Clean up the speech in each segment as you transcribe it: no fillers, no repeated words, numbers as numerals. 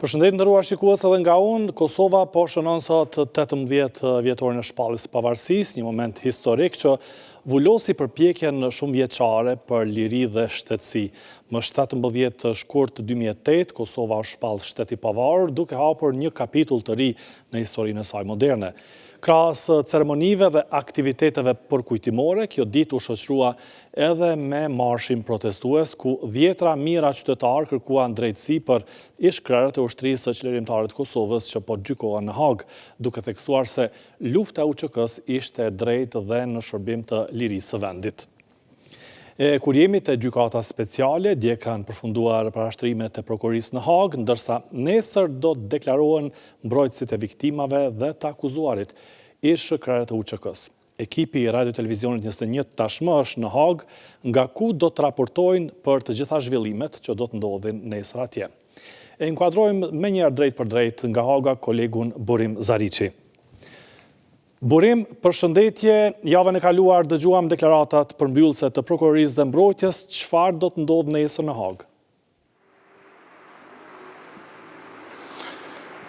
Përshëndetje nderuar shikues, edhe nga unë, Kosova po shënon sot 18 vjetorin e shpalljes së pavarësisë, një moment historik që vullosi përpjekjen shumë vjeçare për liri dhe shtetësi. Më 17 shkurt 2008, Kosova u shpall shtet i pavarur, duke hapur një kapitull të ri në historinë e saj moderne. Krahas ceremonive dhe aktiviteteve përkujtimore, kjo ditë u shoqërua edhe me marshin protestues, ku dhjetra mijëra qytetarë kërkuan drejtësi për ish-krerët e ushtrisë së qeverimtare të Kosovës që po gjykohen në Hag, duke theksuar se lufta e UÇK-s ishte drejtë dhe në shërbim të lirisë së vendit. Kur jemi te gjykata speciale, dje kanë përfunduar parashtrimet e prokurorisë në Hag, ndërsa nesër do të deklarohen mbrojtësit e viktimave dhe të akuzuarit, ish-krerët e UÇK-s. Ekipi i Radio Televizionit 21 tashmë është në Hag, nga ku do të raportojnë për të gjitha zhvillimet që do të ndodhin nesër atje. E inkuadrojmë me njëherë drejt për drejt nga Haga kolegun Burim Zariçi. Burim, përshëndetje, javën e kaluar dëgjuam deklaratat përmbyllëse të prokurorisë dhe mbrojtjes, çfarë do të ndodhë nesër në Hag?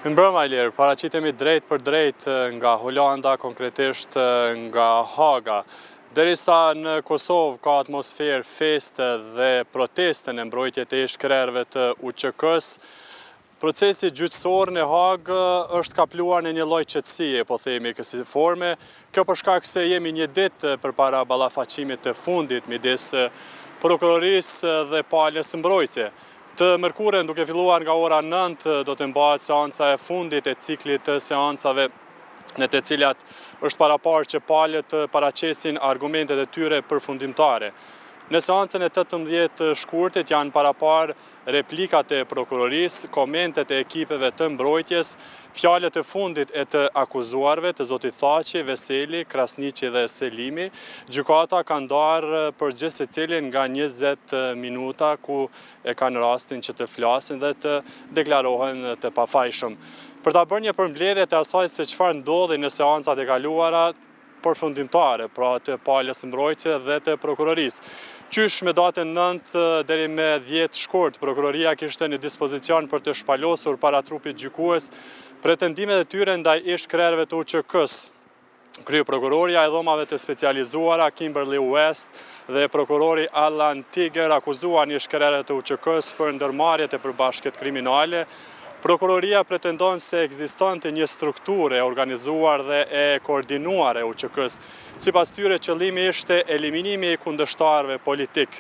Mbrëma Ilir, paraqitemi drejt për drejt nga Holanda, konkretisht nga Haga. Derisa në Kosovë ka atmosferë feste dhe proteste në mbrojtje të ish-krerëve të UÇK-s, procesi gjyqësor në Hagë është kapluar në një lloj qetësie, po themi kësaj forme. Kjo për shkak se jemi një ditë përpara ballafaqimit të fundit midis prokurorisë dhe palës së mbrojtje. Të mërkurën, duke filluar nga ora 9, do të mbahet seanca e fundit e ciklit të seancave në të cilat është paraparë që palët paraqesin argumentet e tyre përfundimtare. Në seancën e 18 shkurtit janë paraparë replikat e prokurorisë, komentet e ekipeve të mbrojtjes, fjalët e fundit e të akuzuarve, të zotit Thaqi, Veseli, Krasniqi dhe Selimi. Gjykata ka ndarë përgjithë secilin nga 20 minuta ku e kanë rastin që të flasin dhe të deklarohen të pafajshëm. Për ta bërë një përmbledhje të asaj se çfarë ndodhi në seancat e kaluara përfundimtare, pra të palës së mbrojtjes dhe të prokurorisë. Qysh me datën 9 deri me 10 shkurt, prokuroria kishte në dispozicion për të shpalosur para trupit gjykues pretendimet e tyre ndaj ish-krerëve të UÇK-s. Kryeprokuroria e dhomave të specializuara Kimberly West dhe prokurori Allan Tiger akuzuan ish-krerët të UÇK-s për ndërmarrjet e përbashkët kriminale. Prokuroria pretendon se ekzistonte një strukturë e organizuar dhe e koordinuar e UÇK-s. Sipas tyre, qëllimi ishte eliminimi i kundërshtarëve politik.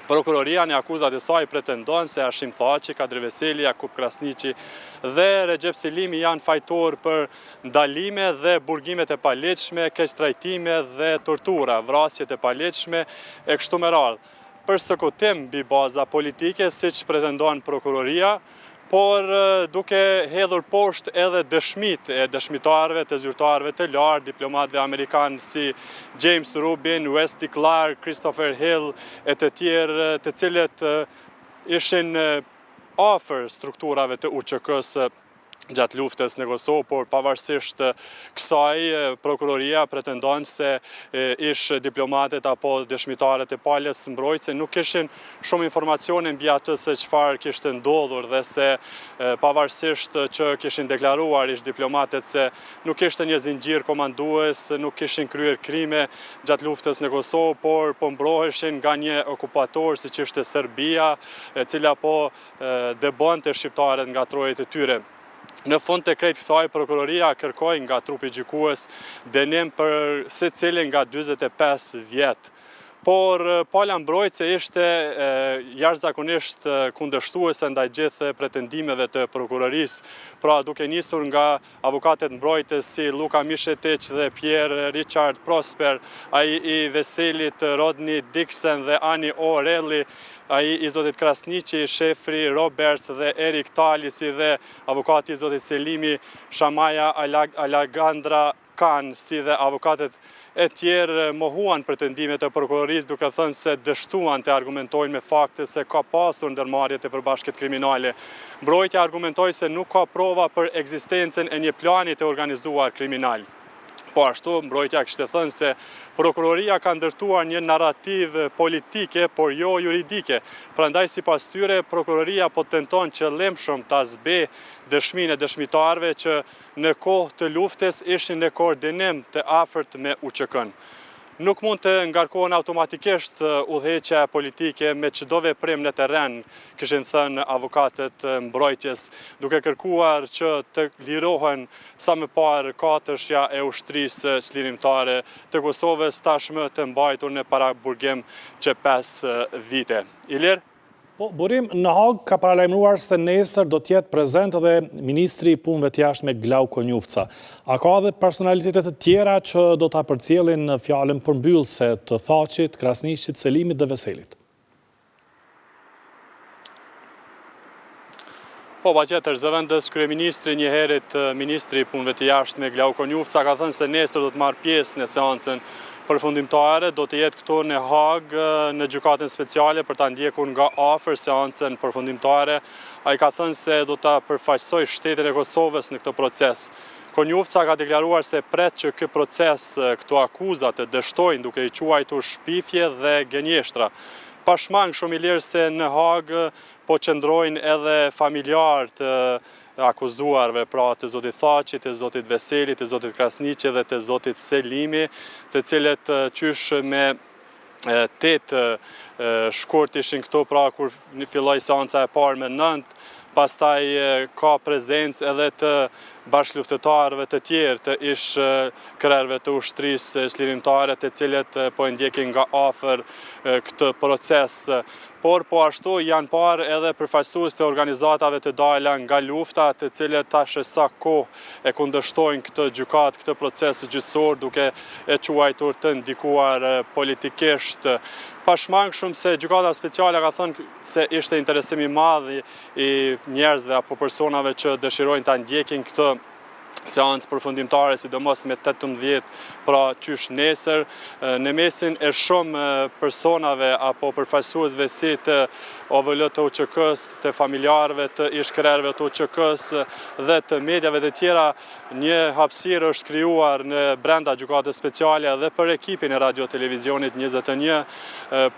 Prokuroria në akuzat e saj pretendon se Hashim Thaqi, Kadri Veseli, Jakub Krasniqi dhe Recep Selimi janë fajtor për ndalime dhe burgimet e paleqshme, keqtrajtime dhe tortura, vrasjet e paleqshme e kështu me radhë. Për sokotim mbi baza politike, siç pretendon prokuroria, por duke hedhur poshtë edhe dëshmit e dëshmitarëve të zyrtarëve të lartë, diplomatëve amerikanë si James Rubin, Wesley Clark, Christopher Hill e të tjerë, të cilët ishin afër strukturave të UÇK-s gjatë luftës në Kosovë, por pavarësisht kësaj, prokuroria pretendon se ish diplomatët apo dëshmitarët e palës së mbrojtjes nuk kishin shumë informacione mbi atë se çfarë kishte ndodhur dhe se pavarësisht që kishin deklaruar ish diplomatët se nuk kishte një zinxhir komandues, nuk kishin kryer krime gjatë luftës në Kosovë, por po mbroheshin nga një okupator siç ishte Serbia, e cila po dëbonte shqiptarët nga trojet e tyre. Në fund të krejt kësaj, prokuroria kërkoi nga trupi gjykues dënim për secilin nga 45 vjet. Por pala mbrojtëse ishte jashtëzakonisht kundërshtuese ndaj gjithë pretendimeve të prokurorisë. Pra duke nisur nga avukatët mbrojtës si Luka Mishetić dhe Pierre Richard Prosper, ai i Veselit, Rodney Dixon dhe Ani O'Reilly, ai i zotit Krasniqi, Shefri Roberts dhe Erik Tali, si dhe avukati i zotit Selimi, Shamaya Alagandra Khan, si dhe avukatët e tjerë mohuan pretendimet e prokurorisë duke thënë se dështuan të argumentojnë me fakte se ka pasur ndërmarrjet e përbashkët kriminale. Mbrojtja argumentoi se nuk ka prova për ekzistencën e një plani të organizuar kriminal. Po ashtu, mbrojtja kishte thënë se prokuroria ka ndërtuar një narrativ politike, por jo juridike. Prandaj sipas tyre, prokuroria po tenton qëllimshëm ta zbe dëshminë e dëshmitarëve që në kohë të luftës ishin në koordinim të afërt me UÇK-n. Nuk mund të ngarkohen automatikisht udhëheqja politike me çdo veprim në terren, kishin thënë avokatët mbrojtjes, duke kërkuar që të lirohen sa më parë katëshja e ushtrisë çlirimtare të Kosovës, tashmë të mbajtur në paraburgim që 5 vite. Ilir? Po, Burim, në Hag ka paralajmëruar se nesër do t'jetë prezent edhe Ministri i Punëve të Jashtme Glauko Njufca. A ka edhe personalitetet të tjera që do t'a përcjellin fjalën përmbyllëse të Thaqit, Krasniqit, Selimit dhe Veselit? Po, patjetër, zëvendës kryeministri, njëherët Ministri i Punëve të Jashtme Glauko Njufca ka thënë se nesër do të marrë pjesë në seancën përfundimtare, do të jetë këtu në Hag në gjykatën speciale për ta ndjekur nga afër seancën përfundimtare. Ai ka thënë se do ta përfaqësoj shtetin e Kosovës në këtë proces. Konjufca ka deklaruar se pret që ky proces, këto akuzat të dështojnë duke i quajtur shpifje dhe gënjeshtra. Pashmang shumë i lirë se në Hag po qëndrojnë edhe familjarë të akuzuarve, pra të zotit Thaqit, të zotit Veselit, të zotit Krasniqit dhe të zotit Selimi, të cilët qysh me 8 shkurt ishin këto, pra kur filloi seanca e parë me 9, pastaj ka prezencë edhe të bashkëluftëtarëve të tjerë të ish krerëve të ushtrisë çlirimtare, të cilët po ndjekin nga afër këtë proces. Por po ashtu janë parë edhe përfaqësues të organizatave të dalë nga lufta, të cilët tash sa kohë e kundërshtojnë këtë gjykat, këtë proces gjyqësor, duke e quajtur të ndikuar politikisht. Pashmangshëm se gjykata speciale ka thënë se ishte interesim i madh i njerëzve apo personave që dëshirojnë ta ndjekin këtë seancë përfundimtare, sidomos me 18, pra qysh nesër, në mesin e shumë personave apo përfaqësuesve si të OVL të UÇK-s, të familjarëve të ish-krerëve të UÇK-s dhe të mediave të tjera, një hapësirë është krijuar në brenda gjykatës speciale dhe për ekipin e radio televizionit 21,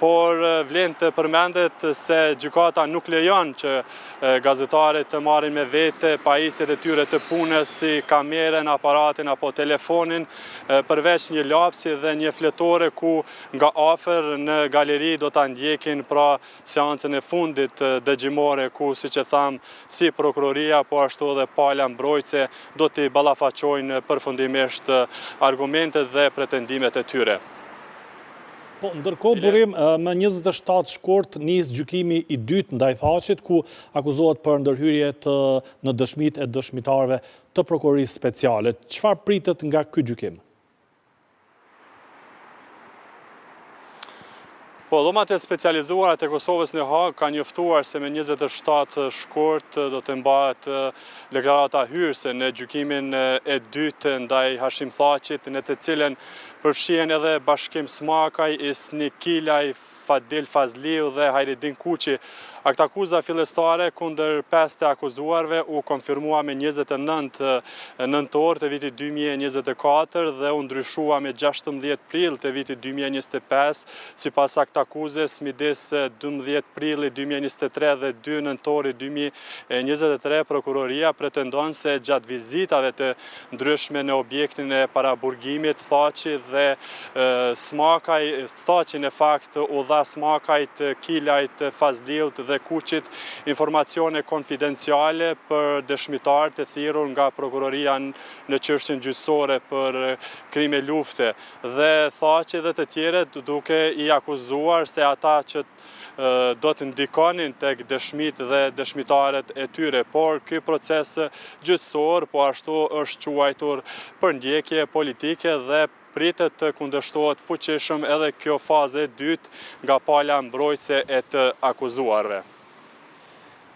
por vlen të përmendet se gjykata nuk lejon që gazetarët të marrin me vete pajisjet e tyre të punës si kamerën, aparatin apo telefonin, përveç një lapsi dhe një fletore ku nga afër në galeri do ta ndjekin pra seancën e fundit dëgjimore ku, siç e tham, si prokuroria po ashtu edhe pala mbrojtëse do t'i ballafaqojnë përfundimisht argumentet dhe pretendimet e tyre. Po, ndërkohë, Burim, me 27 shkurt nis gjykimi i dytë ndaj Thaqit, ku akuzohet për ndërhyrje në dëshmitë e dëshmitarëve të prokurorisë speciale. Çfarë pritet nga ky gjykim? Po, dhomat e specializuara të Kosovës në Hag kanë njoftuar se me 27 shkurt do të mbahet deklarata hyrëse në gjykimin e dytë ndaj Hashim Thaqit, në të cilën përfshihen edhe Bashkim Smakaj, Isni Kilaj, Fadil Fazliu dhe Hajredin Kuqi. Akt akuza fillestare kundër 5 të akuzuarve u konfirmua me 29 nëntor të vitit 2024 dhe u ndryshua me 16 prill të vitit 2025, sipas akt akuzes midis 12 prillit 2023 dhe 2 nëntorit 2023, prokuroria pretendon se gjatë vizitave të ndryshme në objektin e paraburgimit Thaqit dhe Smakaj, Thaqi në fakt u dha Smakajt, Kilajt, Fazliut dhe Kuqit informacione konfidenciale për dëshmitar të thirrur nga prokuroria në çështjen gjyqësore për krime lufte dhe Thaqi dhe të tjerët duke i akuzuar se ata që do të ndikonin tek dëshmitë dhe dëshmitaret e tyre, por ky proces gjyqësor po ashtu është quajtur për ndjekje politike dhe pritet të kundërshtohet fuqishëm edhe kjo fazë e dytë nga pala mbrojtëse e të akuzuarve.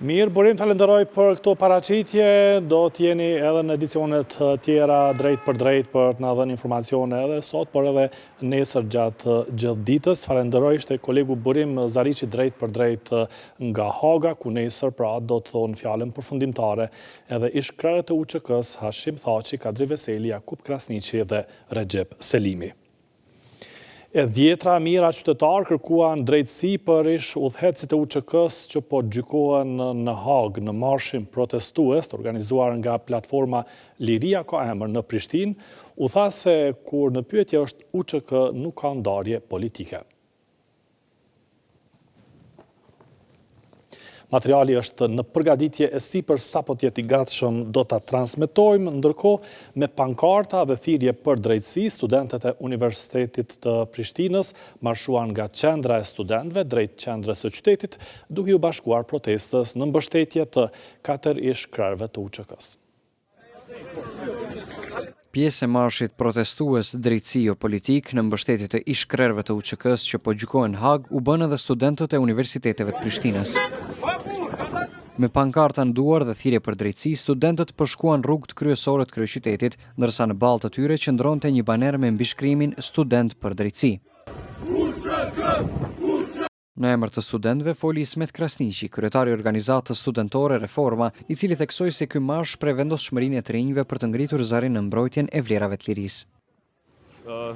Mirë, Burim, falenderoj për këto paraqitje, do t'jeni edhe në edicionet tjera drejt për të na dhënë informacione edhe sot, por edhe nesër gjatë gjithë ditës. Falenderoj ishte kolegu Burim Zariqi drejt për drejt nga Haga, ku nesër pra do të thonë fjalën përfundimtare edhe ish krerët e UÇK-s Hashim Thaçi, Kadri Veseli, Jakub Krasniqi dhe Recep Selimi. E 10 mijëra qytetarë kërkuan drejtësi për ish udhëhecit e UÇK-s që po gjykohen në Hagë në marshin protestues të organizuar nga platforma Liria ka emër në Prishtinë, u tha se kur në pyetje është UÇK nuk ka ndarje politike. Materiali është në përgatitje e sipër sapo të jetë i gatshëm do ta transmetojmë, ndërkohë me pankarta dhe thirrje për drejtësi, studentët e Universitetit të Prishtinës marshuan nga qendra e studentëve drejt qendrës së qytetit, duke u bashkuar protestës në mbështetje të 4 ish krerëve të UÇK-s. Pjesë e marshit protestues drejtësi jo politik në mbështetje të ish krerëve të UÇK-s që po gjykohen në Hagë u bën edhe studentët e universiteteve të Prishtinës. Me pankarta në duar dhe thirrje për drejtësi, studentët përshkuan rrugët kryesore të kryeqytetit, ndërsa në balë të tyre qëndronte një baner me mbishkrimin Student për drejtësi. Në emër të studentëve foli Ismet Krasniqi, kryetari i organizatës studentore Reforma, i cili theksoi se ky marsh prevendosshmërinë e të rinjve për të ngritur zërin në mbrojtjen e vlerave të lirisë.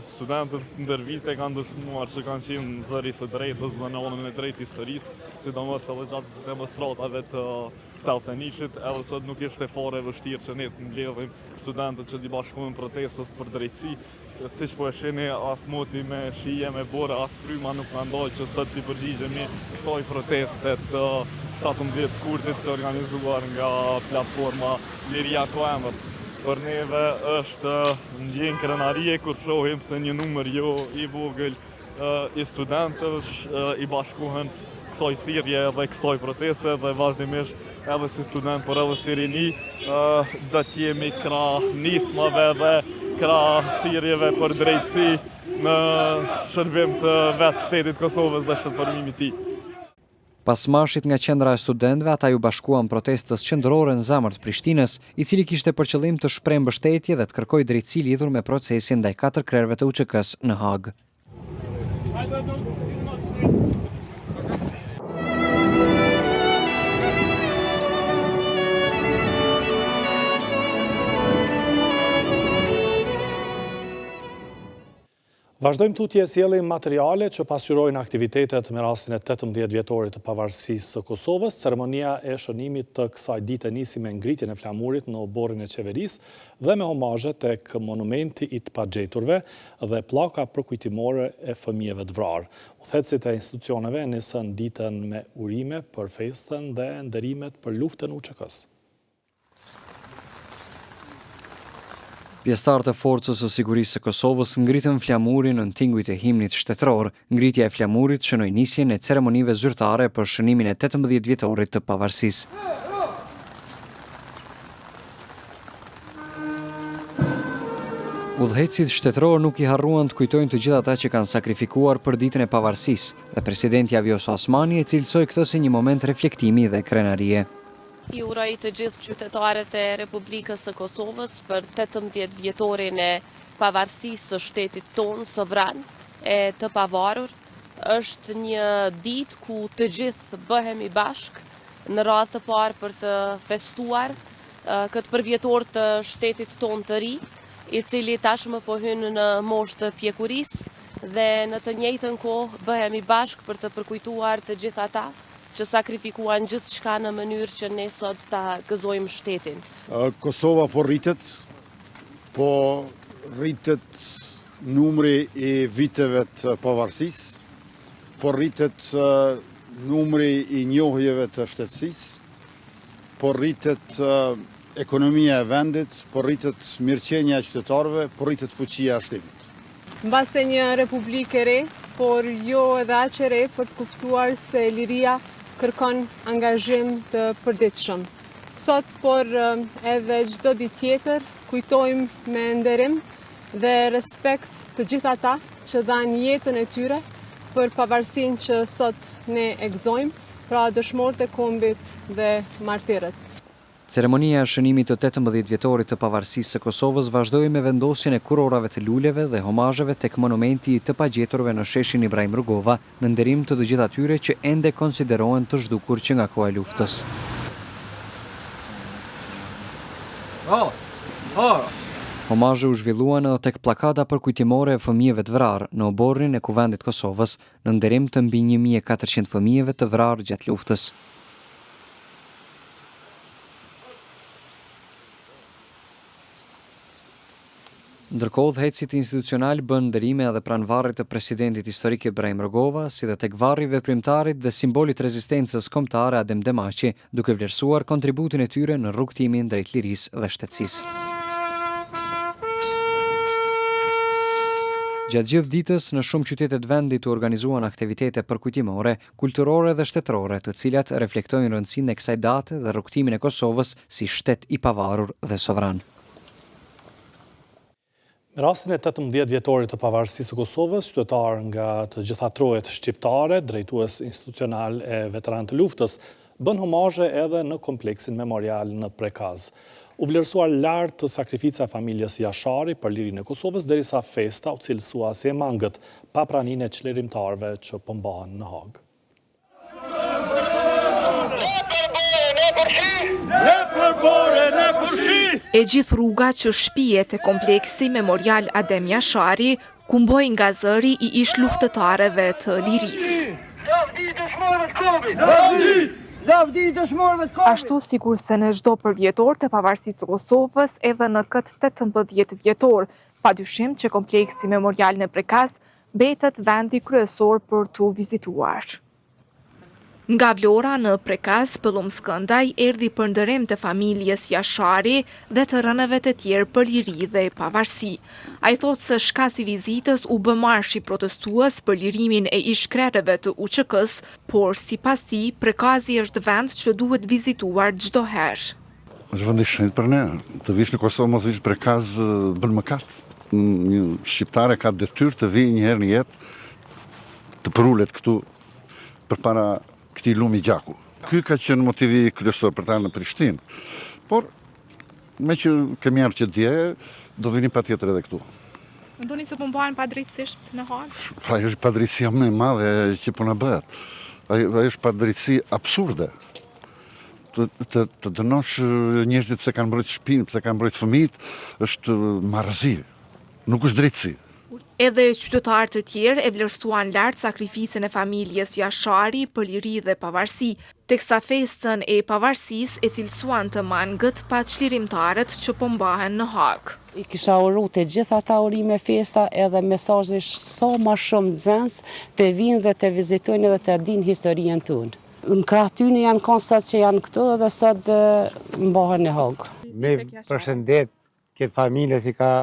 Studentët ndër vite kanë dëshmuar që kanë qenë zëri së drejtës dhe në anën e drejtë historisë, sidomos edhe gjatë demonstratave të Telltenishit, edhe sot nuk ishte fare e vështirë që ne të mbledhim studentët që t'i bashkohen protestës për drejtësi. Siç po e shihni, as moti me shije, me bore, as fryma nuk na ndaj që sot t'i përgjigjemi kësaj proteste të 17 shkurtit të organizuar nga platforma Liria ka emër. Për neve është ndjenjë krenarie kur shohim se një numër jo i vogël i studentëve i bashkohen kësaj thirrje dhe kësaj proteste dhe vazhdimisht edhe si student por edhe si rini do të jemi krah nismave dhe krah thirrjeve për drejtësi në shërbim të vetë shtetit Kosovës dhe shëtëformimit të tij. Pas marshit nga qendra e studentëve, ata ju bashkuan protestës qendrore në zemër të Prishtinës, i cili kishte për qëllim të shprehë mbështetje dhe të kërkojë drejtësi lidhur me procesin ndaj 4 krerëve të UÇK-s në Hagë. Vazhdojmë tutje sjellim materiale që pasqyrojnë aktivitetet me rastin e 18 vjetorit të pavarësisë së Kosovës. Ceremonia e shënimit të kësaj dite nisi me ngritjen e flamurit në oborrin e qeverisë dhe me homazhe tek monumenti i të pagjeturve dhe pllaka përkujtimore e fëmijëve të vrarë. Udhëhecit e institucioneve nisën ditën me urime për festën dhe nderimet për luftën e UÇK-s. Pjesëtarët e Forcës së Sigurisë së Kosovës ngritën flamurin në tingujt e himnit shtetëror. Ngritja e flamurit shënoi nisjen e ceremonive zyrtare për shënimin e 18 vjetorit të pavarësisë. Udhëhecit shtetëror nuk i harruan të kujtojnë të gjithë ata që kanë sakrifikuar për ditën e pavarësisë, dhe presidenti Vjosa Osmani e cilësoi këtë si një moment reflektimi dhe krenarie. I uroj të gjithë qytetarët e Republikës së Kosovës për 18 vjetorin e pavarësisë së shtetit tonë sovran e të pavarur. Është një ditë ku të gjithë bëhemi bashkë në radhë të parë për të festuar këtë përvjetor të shtetit tonë të ri, i cili tashmë po hyn në moshë të pjekurisë dhe në të njëjtën kohë bëhemi bashkë për të përkujtuar të gjithë ata që sakrifikuan gjithçka në mënyrë që ne sot ta gëzojmë shtetin. Kosova po rritet numri i viteve të pavarësisë, po rritet numri i njohjeve të shtetësisë, po rritet ekonomia e vendit, po rritet mirëqenia e qytetarëve, po rritet fuqia e shtetit. Mbase një republikë e re, por jo edhe aq e re për të kuptuar se liria kërkon angazhim të përditshëm. Sot, por edhe çdo ditë tjetër, kujtojmë me nderim dhe respekt të gjithë ata që dhanë jetën e tyre për pavarësinë që sot ne e gëzojmë, pra dëshmorët e kombit dhe martirët. Ceremonia e shënimit të 18 vjetorit të pavarësisë së Kosovës vazhdoi me vendosjen e kurorave të luleve dhe homazheve tek monumenti i të pagjeturve në sheshin Ibrahim Rugova, në nderim të të gjithë atyre që ende konsiderohen të zhdukur që nga koha e luftës. Homazhe u zhvilluan edhe tek pllakata përkujtimore e fëmijëve të vrarë në oborrin e Kuvendit Kosovës, në nderim të mbi 1400 fëmijëve të vrarë gjatë luftës. Ndërkohë, udhëhecit institucional bën nderime edhe pranë varrit të presidentit historik Ibrahim Rugova, si dhe tek varri veprimtarit dhe simbolit rezistencës kombëtare Adem Demaçi, duke vlerësuar kontributin e tyre në rrugtimin drejt lirisë dhe shtetësisë. Gjatë gjithë ditës, në shumë qytete të vendit u organizuan aktivitete përkujtimore, kulturore dhe shtetërore, të cilat reflektojnë rëndësinë e kësaj date dhe rrugtimin e Kosovës si shtet i pavarur dhe sovran. Në rastin e 18 vjetorit të pavarësisë së Kosovës, qytetar nga të gjitha trojet shqiptare, drejtues institucional e veteran të luftës, bën homazhe edhe në kompleksin memorial në Prekaz. U vlerësuar lartë sakrifica e familjes Jashari për lirinë e Kosovës, derisa festa u cilësua si e mangët pa praninë e çlirimtarëve që po mbahen në Hag. E gjithë rruga që shpijet e kompleksi memorial Adem Jashari, ku mboi nga zëri i ish luftëtarëve të lirisë. Ashtu sikur se në çdo përvjetor të pavarësisë së Kosovës, edhe në këtë 18 vjetor, padyshim që kompleksi memorial në Prekaz mbetet vendi kryesor për t'u vizituar. Nga Vlora në Prekaz, Pëllum Skëndaj erdhi për ndërim të familjes Jashari dhe të rënëve të tjerë për liri dhe pavarësi. Ai thotë se shkasi vizitës u bë marshi protestues për lirimin e ish-krerëve të UÇK-s, por sipas tij, Prekazi është vend që duhet vizituar çdo herë. Është vend i shenjtë për ne. Të vish në Kosovë mos vish Prekaz bën mëkat. Një shqiptare ka detyrë të vijë një herë në jetë, të përulet këtu përpara këtij lumi gjaku. Ky ka qenë motivi kryesor për ta në Prishtinë. Por me që kemi ardhur që dje, do vinim patjetër edhe këtu. Mendoni se po mbahen padrejtisht në Hag? Ajo është padrejtësia më e madhe që po na bëhet. Ajo është padrejtësi absurde. Të dënosh njerëzit pse kanë mbrojtur shtëpinë, pse kanë mbrojtur fëmijët, është marrëzi. Nuk është drejtësi. Edhe qytetarë të tjerë e vlerësuan lart sakrificën e familjes Jashari për liri dhe pavarësi, teksa festën e pavarësisë e cilësuan të mangët pa çlirimtarët që po mbahen në Hag. I kisha uru të gjitha ata urime festa edhe mesazhe sa më shumë nxënës të vinë dhe të vizitojnë dhe të dinë historinë tonë. Në krah tyne janë konstat që janë këtu dhe sot mbahen në Hag. Me përshëndet këtë familje si ka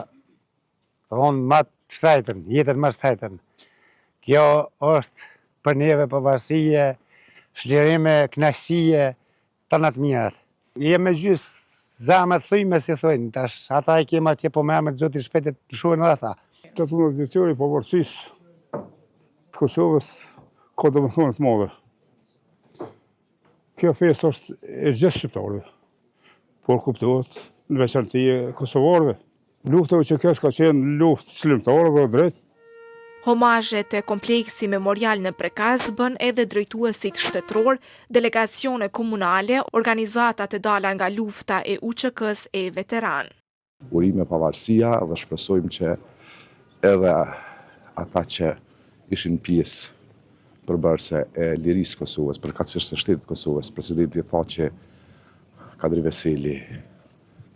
thonë më shtajtën, jetën më shtajtën. Kjo është për neve pavarësie, shlirime, knaqësie, të në të mirat. Jeme gjysë zamët thujme, si thujnë, tash ata i kema tje po me amët zotin shpetet në shuën dhe tha. 18 vjetori pavarësisë të Kosovës ka do më thonë të madhe. Kjo fest është e gjithë shqiptarëve, por kuptohet në veçanti e kosovarëve. Lufta që ka qenë luftë çlirimtare dhe drejt. Homazhet e kompleksi memorial në Prekaz bën edhe drejtuesit shtetëror, delegacione komunale, organizata të dala nga lufta e UÇK-s e veteran. Urime pavarësia dhe shpresojmë që edhe ata që ishin pjesë përbërëse e lirisë Kosovës, përkatësisht e shtetit Kosovës, presidenti tha që Kadri Veseli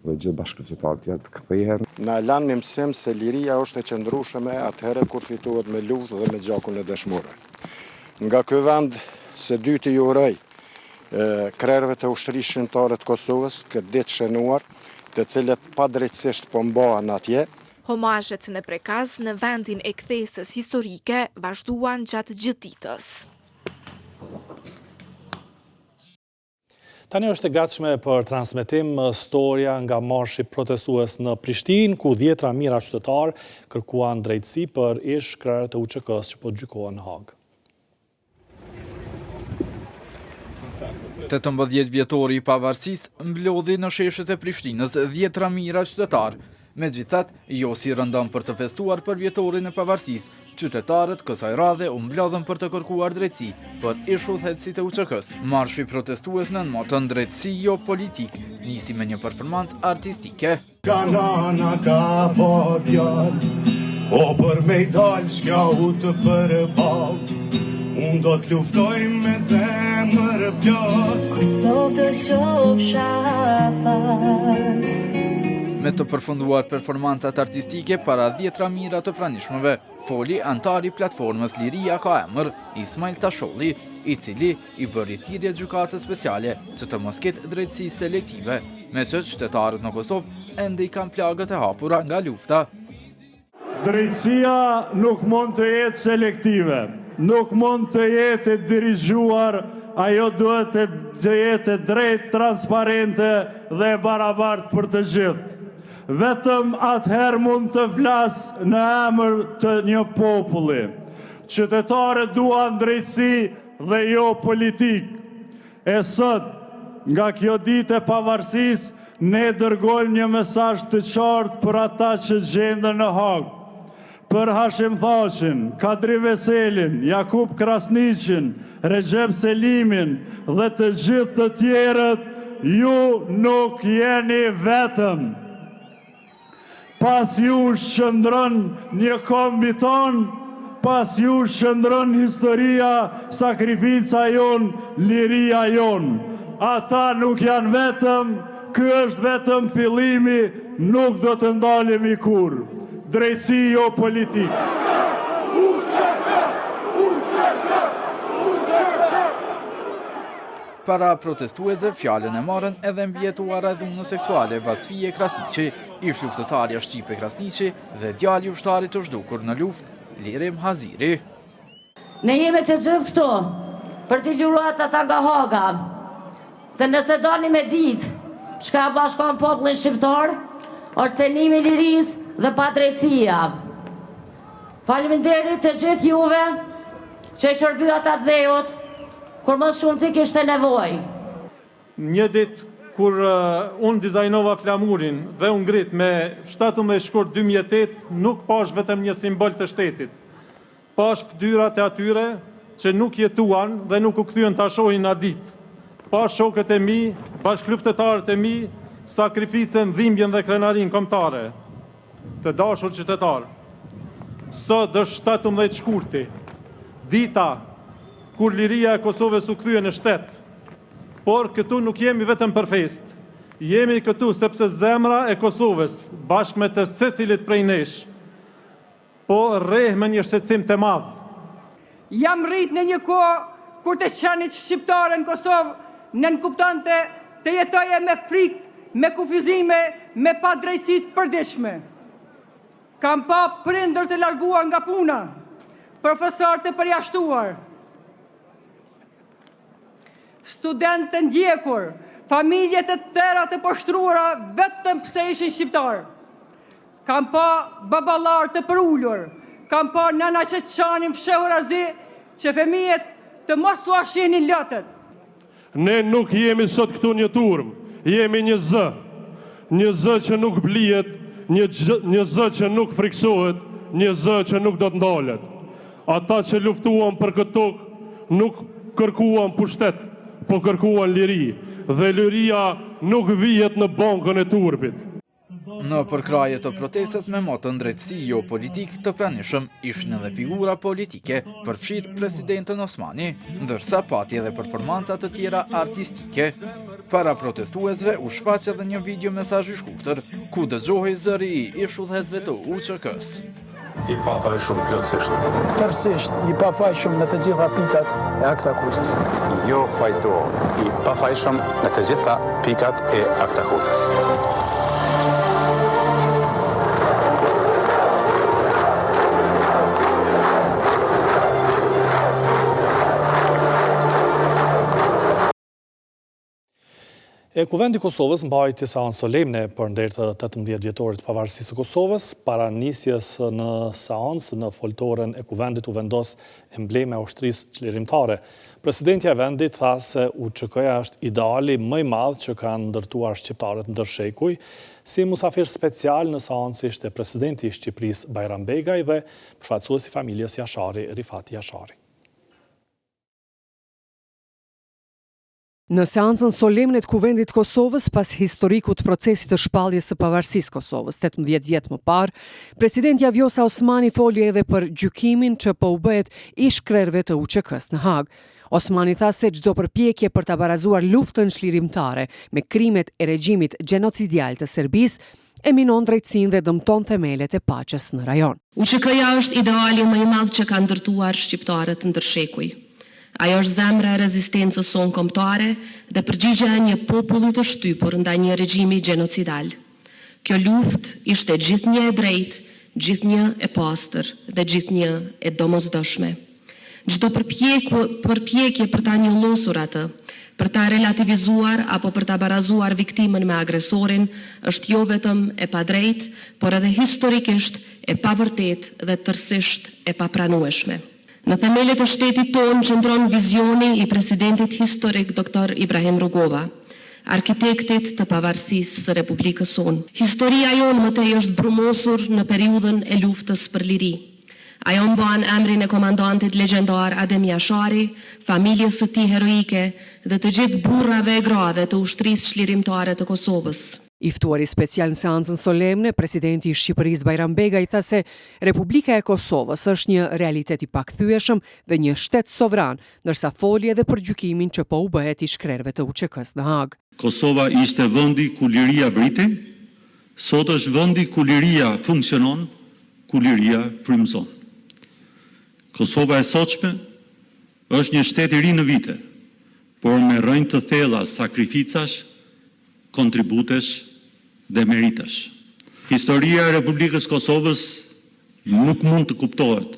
dhe gjithë bashkëqytetarët tjerë të kthehen. Na lanë një mësim se liria është e qëndrueshme atëherë kur fitohet me luftë dhe me gjakun e dëshmorëve. Nga ky vend së dyti ju uroj krerëve të ushtrisë shqiptare të Kosovës këtë ditë shënuar, të cilët padrejtësisht po mbahen atje. Homazhet në Prekaz në vendin e kthesës historike vazhduan gjatë gjithë ditës. Tani është e gatshme për transmetim storia nga marshi protestues në Prishtinë, ku 10 mijëra qytetarë kërkuan drejtësi për ish-krerët e UÇK-s që po gjykohen në Hag. 18 vjetori i pavarësisë mblodhi në sheshet e Prishtinës 10 mijëra qytetar. Megjithatë, jo si rëndom për të festuar për vjetorin e pavarësisë, qytetarët kësaj radhe u mblodhën për të kërkuar drejtësi për ish-udhëheqësit e UÇK-s. Marshi protestues në motën drejtësi jo politik nisi me një performancë artistike. Kanana ka po djallë, o për me i dalë shkja u të përballë. Unë do të luftoj me zemër pjatë. Kosovë të qofsha fal. Me të përfunduar performancat artistike para 10 mijëra të pranishmëve, foli antari platformës Liria ka emër, Ismail Tasholli, i cili i bëri thirrje gjykatës speciale që të mos ketë drejtësi selektive, me që qytetarët në Kosovë ende i kanë plagët e hapura nga lufta. Drejtësia nuk mund të jetë selektive, nuk mund të jetë e dirigjuar, ajo duhet të jetë drejt, transparente dhe barabartë për të gjithë. Vetëm atëherë mund të flasë në emër të një populli. Qytetarët duan drejtësi dhe jo politik. E sot, nga kjo ditë e pavarësisë, ne dërgojmë një mesazh të qartë për ata që gjenden në Hag. Për Hashim Thaqin, Kadri Veselin, Jakub Krasniqin, Recep Selimin dhe të gjithë të tjerët, ju nuk jeni vetëm. Pas ju shëndron një kombi ton, pas ju shëndron historia, sakrifica jon, liria jon. Ata nuk janë vetëm, ky është vetëm fillimi, nuk do të ndalemi kur. Drejtësi jo politik. Para protestuesve fjalën e marrën edhe mbijetuara e dhunës seksuale Vasfije Krasniqi, ish luftëtarja shqipe Krasniqi dhe djali ushtarit të zhdukur në luftë, Lirim Haziri. Ne jemi të gjithë këto për t'i luruar ata nga Haga, se nëse doni me ditë çka bashkon popullin shqiptar, është cenimi i lirisë dhe padrejtësia. Faleminderit të gjithë juve që e shërbyat atë dhejot, kur më shumë ti kishte nevojë. Një ditë kur unë dizajnova flamurin dhe unë ngrit me 17 shkurt 2008, nuk pash vetëm një simbol të shtetit. Pash fytyrat e atyre që nuk jetuan dhe nuk u kthyen ta shohin atë ditë. Pash shokët e mi, bashkëluftëtarët e mi, sakrificën, dhimbjen dhe krenarin kombëtare. Të dashur qytetar, sot është 17 shkurti, dita kur liria e Kosovës u kthye në shtet. Por këtu nuk jemi vetëm për fest. Jemi këtu sepse zemra e Kosovës, bashkë me të secilit prej nesh, po rreh me një shqetësim të madh. Jam rrit në një kohë kur të qenit shqiptare në Kosovë nën kuptonte të jetoje me frikë, me kufizime, me padrejtësi të përditshme. Kam pa prindër të larguar nga puna, profesor të përjashtuar, studentë të ndjekur, familje të tëra të poshtruara vetëm pse ishin shqiptar. Kam pa baballar të përullur, kam pa nëna që qanin fshehur azi që fëmijët të mos u ashinin lotët. Ne nuk jemi sot këtu një turm, jemi një zë që nuk blihet, një zë që nuk friksohet, një zë që nuk do të ndalet. Ata që luftuan për këtë tokë nuk kërkuan pushtet, po kërkuan liri, dhe liria nuk vihet në bankën e turpit. Në përkraje të protestet me motën drejtësi jo politik të pranishëm ishin edhe figura politike, përfshirë presidentën Osmani, ndërsa pati edhe performanca të tjera artistike. Para protestuesve u shfaq edhe një video mesazh i shkurtër, ku dëgjohej zëri i ish-udhëheqësve të UÇK-s. I pafajshëm plotësisht. Tërësisht, i pafajshëm në të gjitha pikat e aktakuzës. Jo fajto, i pafajshëm në të gjitha pikat e aktakuzës. Kuvendi i Kosovës mbajti seancë solemne për nder të 18 vjetorit të pavarësisë së Kosovës. Para nisjes në seancë në foltoren e kuvendit u vendos embleme e ushtrisë çlirimtare. Presidenti i vendit tha se UÇK-ja është ideali më i madh që kanë ndërtuar shqiptarët ndër shekuj. Si musafir special në seancë ishte presidenti i Shqipërisë Bajram Begaj dhe përfaqësuesi i familjes Jashari, Rifati Jashari. Në seancën solemne të Kuvendit Kosovës, pas historikut procesit të shpalljes së pavarësisë Kosovës, 18 vjet më parë, presidentja Vjosa Osmani foli edhe për gjykimin që po u bëhet ish krerëve të UÇK-s në Hag. Osmani tha se çdo përpjekje për ta barazuar luftën çlirimtare me krimet e regjimit gjenocidial të Serbisë e minon drejtësinë dhe dëmton themelet e paqes në rajon. UÇK-ja është ideali më i madh që kanë ndërtuar shqiptarët ndër shekuj. Ajo është zemra e rezistencës sonë kombëtare dhe përgjigjja e një populli të shtypur ndaj një regjimi gjenocidal. Kjo luftë ishte gjithnjë e drejtë, gjithnjë e pastër dhe gjithnjë e domosdoshme. Çdo përpjekje për ta njollosur atë, për ta relativizuar apo për ta barazuar viktimën me agresorin është jo vetëm e padrejtë, por edhe historikisht e pavërtetë dhe tërësisht e papranueshme. Në themelet e shtetit tonë qëndron vizioni i presidentit historik Dr. Ibrahim Rugova, arkitektit të pavarësisë së Republikës sonë. Historia jonë mëtej është brumosur në periudhën e luftës për liri. Ajo mban emrin e komandantit legjendar Adem Jashari, familjes së tij heroike dhe të gjithë burrave e grave të ushtrisë çlirimtare të Kosovës. I ftuari special në seancën solemne, presidenti i Shqipërisë Bajram Begaj tha se Republika e Kosovës është një realitet i pakthyeshëm dhe një shtet sovran, ndërsa foli edhe për gjykimin që po u bëhet ish krerëve të UÇK-s në Hag. Kosova ishte vendi ku liria vriti, sot është vendi ku liria funksionon, ku liria frymëzon. Kosova e sotshme është një shtet i ri në vite, por me rrënjë të thella sakrificash, kontributesh dhe meritesh. Historia e Republikës Kosovës nuk mund të kuptohet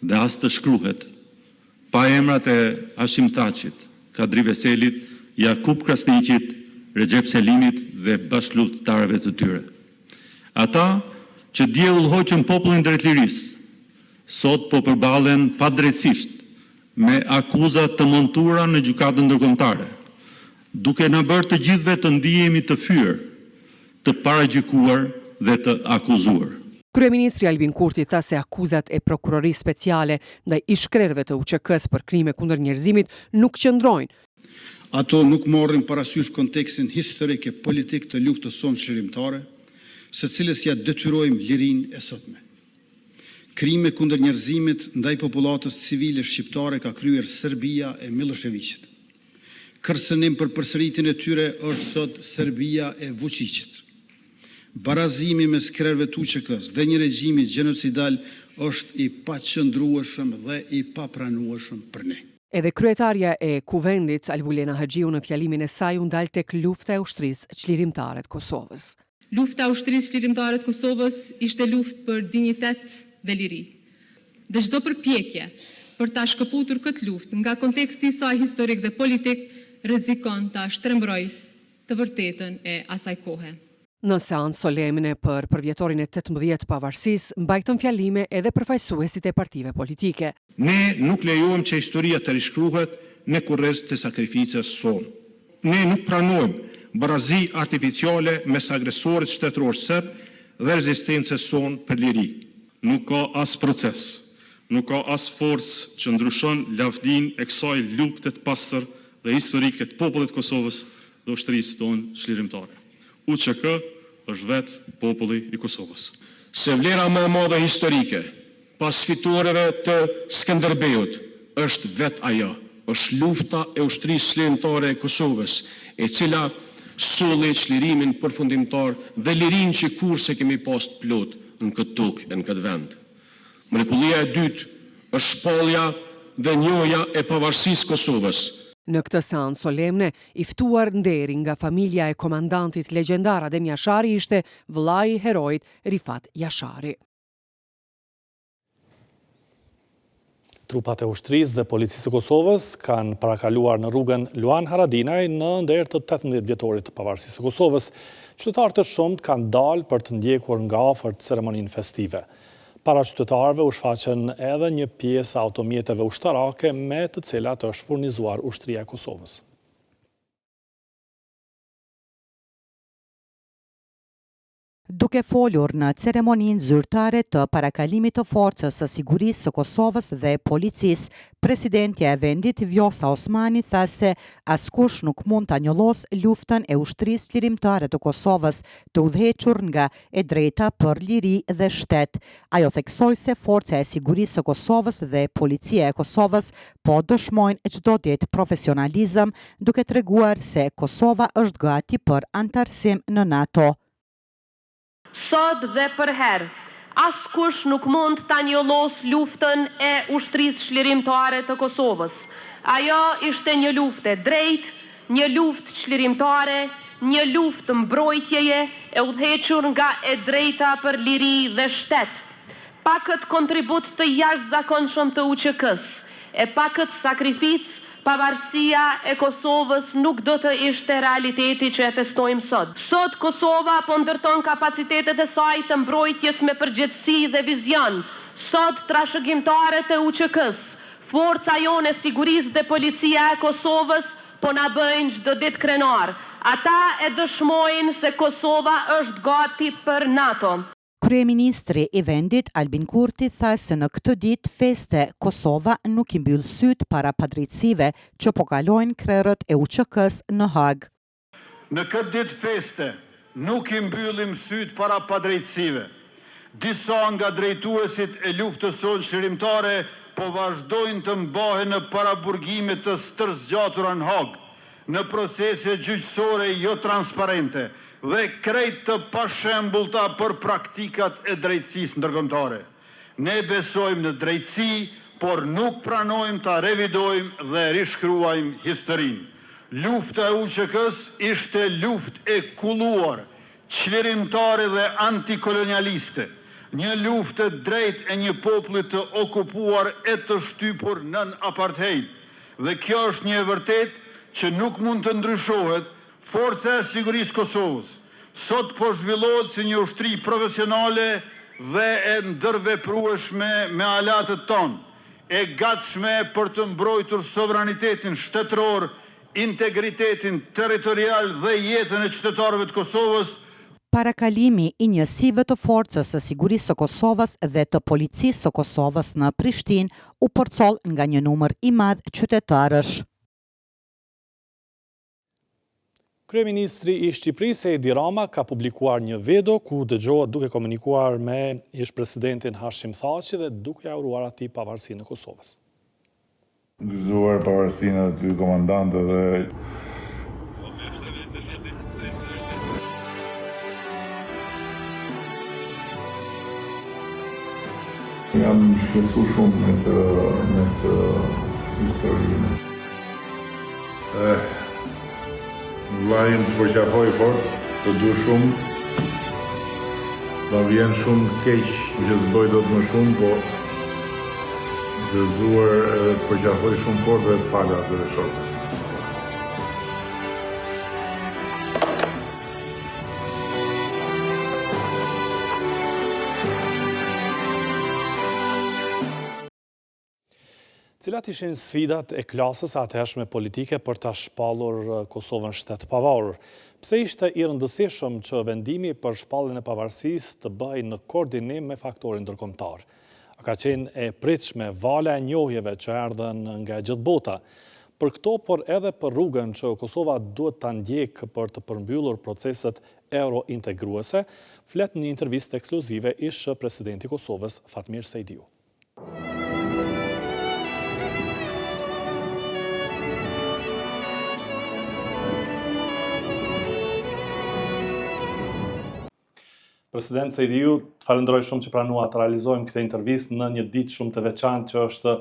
dhe as të shkruhet pa emrat e Hashim Thaçit, Kadri Veselit, Jakub Krasniqit, Recep Selimit dhe bashkëluftëtarëve të tyre. Ata që dje udhëhoqën popullin drejt lirisë, sot po përballen padrejtësisht me akuza të montuara në gjykatën ndërkombëtare, duke na bërë të gjithëve të ndihemi të fyer, të paragjykuar dhe të akuzuar. Kryeministri Albin Kurti tha se akuzat e prokurorisë speciale ndaj ish-krerëve të UÇK-s për krime kundër njerëzimit nuk qëndrojnë. Ato nuk morrin parasysh kontekstin historik e politik të luftës sonë çlirimtare, së cilës ja detyrojmë lirinë e sotme. Krime kundër njerëzimit ndaj popullatës civile shqiptare ka kryer Serbia e Miloševićit. Kërcënim për përsëritjen e tyre është sot Serbia e Vučićit. Barazimi mes krerëve të UÇK-s dhe një regjimi gjenocidal është i paqëndrueshëm dhe i papranueshëm për ne. Edhe kryetarja e Kuvendit Albulena Haxhiu në fjalimin e saj u ndal tek lufta e ushtrisë çlirimtare të Kosovës. Lufta e ushtrisë çlirimtare të Kosovës ishte luftë për dinjitet dhe liri. Dhe çdo përpjekje për ta shkëputur këtë luftë nga konteksti i saj historik dhe politik rrezikon ta shtrembroj të vërtetën e asaj kohe. Në seancë solemne për përvjetorin e 18 pavarësisë, mbajtën fjalime edhe përfaqësuesit e partive politike. Ne nuk lejojmë që historia të rishkruhet në kurrez të sakrificës sonë. Ne nuk pranojmë barazi artificiale mes agresorit shtetëror serb dhe rezistencës sonë për liri. Nuk ka as proces, nuk ka as forcë që ndryshon lavdin e kësaj lufte të pastër dhe historike të popullit Kosovës dhe ushtrisë tonë çlirimtare. UÇK është vetë populli i Kosovës. Se vlera më e madhe historike, pas fituareve të Skënderbeut, është vetë ajo, është lufta e ushtrisë çlirimtare e Kosovës, e cila solli çlirimin përfundimtar dhe lirinë që kurse kemi pas të plot në këtë tokë e në këtë vend. Mrekullia e dytë është shpallja dhe njohja e pavarësisë Kosovës. Në këtë seancë solemne, i ftuar nderi nga familja e komandantit legjendar Adem Jashari ishte vllai i heroit Rifat Jashari. Trupat e ushtrisë dhe policisë së Kosovës kanë parakaluar në rrugën Luan Haradinaj në ndër të 18 vjetorit të pavarësisë së Kosovës. Qytetarë të shumt kanë dalë për të ndjekur nga afër ceremoninë festive. Para qytetarëve u shfaqen edhe një pjesë automjeteve ushtarake me të cilat është furnizuar ushtria e Kosovës. Duke folur në ceremoninë zyrtare të parakalimit të forcës së sigurisë së Kosovës dhe policisë, presidentja e vendit Vjosa Osmani tha se askush nuk mund ta njollos luftën e ushtrisë lirimtare të Kosovës të udhëhequr nga e drejta për liri dhe shtet. Ajo theksoi se forca e sigurisë së Kosovës dhe policia e Kosovës po dëshmojnë çdo ditë profesionalizëm, duke treguar se Kosova është gati për antarësim në NATO. Sot dhe për herë, askush nuk mund ta njollos luftën e ushtrisë çlirimtare të Kosovës. Ajo ishte një luftë e drejtë, një luftë çlirimtare, një luftë mbrojtjeje e udhëhequr nga e drejta për liri dhe shtet. Pa këtë kontribut të jashtëzakonshëm të UÇK-s, e pa këtë sakrificë, pavarësia e Kosovës nuk do të ishte realiteti që e festojmë sot. Sot Kosova po ndërton kapacitetet e saj të mbrojtjes me përgjegjësi dhe vizion. Sot trashëgimtarët e UÇK-s, forca jone sigurisë dhe policia e Kosovës po na bëjnë çdo ditë krenar. Ata e dëshmojnë se Kosova është gati për NATO. Kryeministri i vendit Albin Kurti tha se në këtë ditë feste Kosova nuk i mbyll syt para padrejtësive që po kalojnë krerët e UÇK-s në Hag. Në këtë ditë feste nuk i mbyllim syt para padrejtësive. Disa nga drejtuesit e luftës sonë çlirimtare po vazhdojnë të mbahen në paraburgime të stërzgjatura në Hag, në procese gjyqësore jo transparente dhe krejt të pashembullta për praktikat e drejtësisë ndërkombëtare. Ne besojmë në drejtësi, por nuk pranojmë ta revidojmë dhe rishkruajmë historinë. Lufta e UÇK-s ishte luftë e kulluar, çlirimtare dhe antikolonialiste. Një luftë e drejtë e një populli të okupuar e të shtypur nën apartheid. Dhe kjo është një e vërtetë që nuk mund të ndryshohet. Forca e sigurisë Kosovës sot po zhvillohet si një ushtri profesionale dhe e ndërveprueshme me alatët tonë, e gatshme për të mbrojtur sovranitetin shtetëror, integritetin territorial dhe jetën e qytetarëve të Kosovës. Parakalimi i njësive të forcës së sigurisë së Kosovës dhe të policisë së Kosovës në Prishtinë u përcoll nga një numër i madh qytetarësh. Kryeministri i Shqipërisë Edi Rama ka publikuar një video ku dëgjohet duke komunikuar me ish-presidentin Hashim Thaçi dhe duke uruar atij pavarësinë e Kosovës. Gëzuar pavarësinë aty komandantë dhe jam shqetësuar shumë me të historinë. Vllajim të përqafoj fort, të du shumë, do vjen shumë keq që s'bëj dot më shumë, po gëzuar edhe të përqafoj shumë fort dhe të falja atyre shokëve. Cilat ishin sfidat e klasës atëhershme politike për ta shpallur Kosovën shtet pavarur? Pse ishte i rëndësishëm që vendimi për shpalljen e pavarësisë të bëhej në koordinim me faktorin ndërkombëtar? A ka qenë e pritshme vala e njohjeve që erdhen nga gjithë bota? Për këto, por edhe për rrugën që Kosova duhet ta ndjekë për të përmbyllur proceset euro-integruese, flet në një intervistë ekskluzive ish presidenti i Kosovës Fatmir Sejdiu. President Sejdiu, të falenderoj shumë që pranua të realizojmë këtë intervistë në një ditë shumë të veçantë që është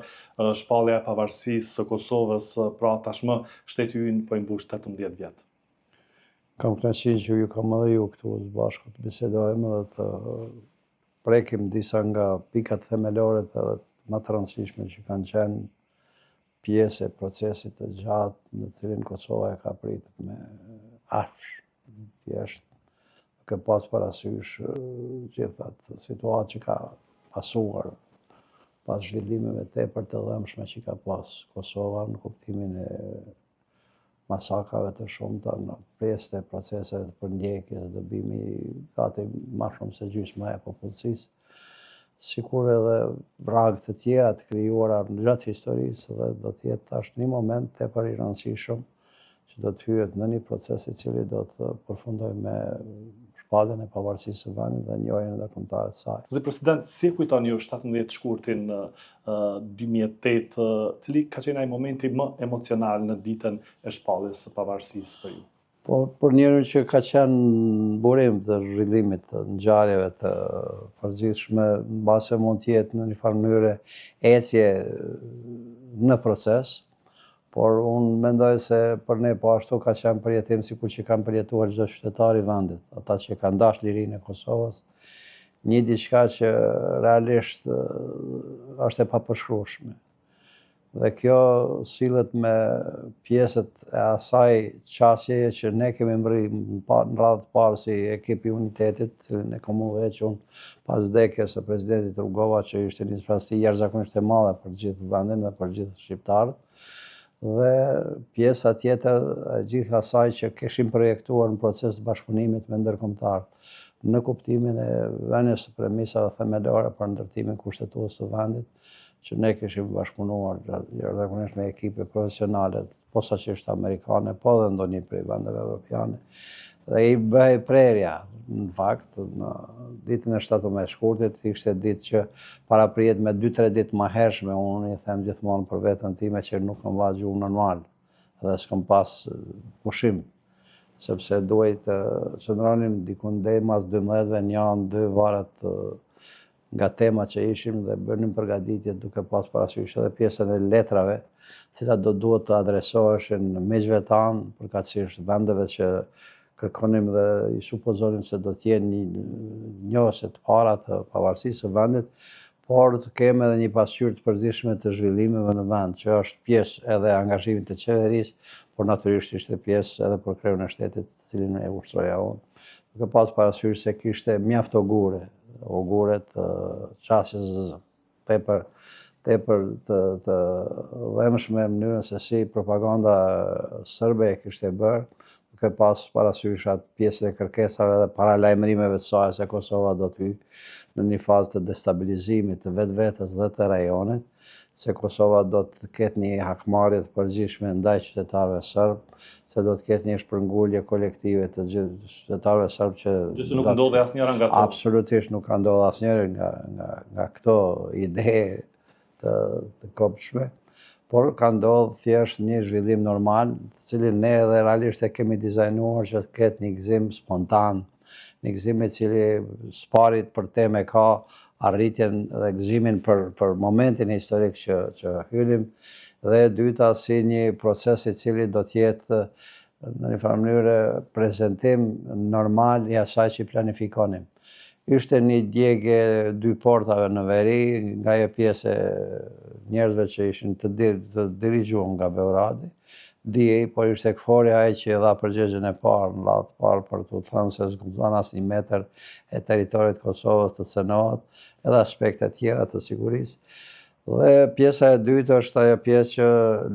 shpallja e pavarësisë së Kosovës, pra tashmë shteti ynë po i mbush 18 vjet. Kam kënaqësinë që ju kam edhe ju këtu së bashku të bisedojmë dhe të prekim disa nga pikat themelore dhe të më të rëndësishme që kanë qenë pjesë e procesit të gjatë në cilin Kosova e ka pritur me afsh, thjesht, duke pas parasysh gjithë atë situatë që ka pasuar pas zhvillimeve tepër të dhëmshme që ka pas Kosova në kuptimin e masakrave të shumta në pjesë të proceseve të përndjekjes, dëbimi gati më shumë se gjysma e popullsisë, sikur edhe vragë të tjera të krijuara në gjatë historisë dhe do të jetë tash një moment tepër i rëndësishëm që do të hyet në një proces i cili do të përfundojë me shpalljen e pavarësisë së vendit dhe njohjen ndërkombëtare të saj. Zë President, si kujton ju 17 shkurtin 2008, cili ka qenë ai momenti më emocional në ditën e shpalljes së pavarësisë për ju? Po, për njërin që ka qenë burim të zhvillimit të ngjarjeve të përgjithshme, mbase mund të jetë në një farë mënyrë ecje në proces, por unë mendoj se për ne po ashtu ka qenë përjetim sikur që kanë përjetuar çdo qytetar i vendit, ata që kanë dashur lirinë e Kosovës, një diçka që realisht është e papërshkrueshme. Dhe kjo sillet me pjesët e asaj qasjeje që ne kemi mbri në radhë të parë si ekip i unitetit, cilin e kam udhëhequr unë pas vdekjes së presidentit Rugova, që ishte një sfidë jashtëzakonisht e madhe për gjithë vendin dhe për gjithë shqiptarët. Dhe pjesa tjetër e gjithë asaj që kishim projektuar në proces të bashkëpunimit me ndërkombëtarët, në kuptimin e vënies së premisave themelore për ndërtimin kushtetues të vendit, që ne kishim bashkëpunuar jashtëzakonisht me ekipe profesionale, posaçërisht amerikane, po dhe ndonjë prej vendeve evropiane. Dhe i bëhej prerja, në fakt, në ditën e 17 shkurtit, ishte ditë që paraprihet me 2-3 ditë më hershme, unë i them gjithmonë për veten time që nuk kam vajtë gjuhë normal, dhe s'kam pas pushim, sepse duhej të qëndronim dikun deri mas 12-ve, një anë, 2 varet nga temat që ishim dhe bënim përgatitje duke pas parasysh edhe pjesën e letrave, cilat do duhet të adresoheshin miqve tanë, përkatësisht vendeve që kërkonim dhe i supozonim se do të jenë njohëse të para të pavarësisë së vendit, por të kemi edhe një pasqyrë të përziershme të zhvillimeve në vend, që është pjesë edhe angazhimit të qeverisë, por natyrisht ishte pjesë edhe për kreun e shtetit, të cilin e ushtroja unë. Duke pas parasysh se kishte mjaft ogure të qasjes tepër të dhëmshme në mënyrën se si propaganda sërbe e kishte bërë, duke pas parasysh atë pjesë e kërkesave dhe paralajmërimeve të saj se Kosova do të hyjë në një fazë të destabilizimit të vetvetes dhe të rajonit, se Kosova do të ketë një hakmarrje të përgjithshme ndaj qytetarëve serb, se do të ketë një shpërngulje kolektive të gjithë qytetarëve serb që Gjithë nuk ndodhi asnjëra nga këto. Absolutisht nuk ka ndodhur asnjëra nga këto ide të kopshme, por ka ndodhur thjesht një zhvillim normal, të cilin ne edhe realisht e kemi dizajnuar që të ketë një gëzim spontan, një gëzim i cili sparit për teme ka arritjen dhe gëzimin për momentin historik që hylim, dhe e dyta si një proces i cili do të jetë në një farë mënyrë prezantim normal i asaj që planifikonim. Ishte një djegje 2 portave në veri, nga ajo pjesë e njerëzve që ishin të dirigjuar nga Beogradi, por ishte KFOR-i ai që dha përgjigjen e parë në radhë të parë për të thënë se s'guxon asnjë metër e territorit Kosovës të cënohet, edhe aspekte tjera të sigurisë. Dhe pjesa e dytë është ajo pjesë që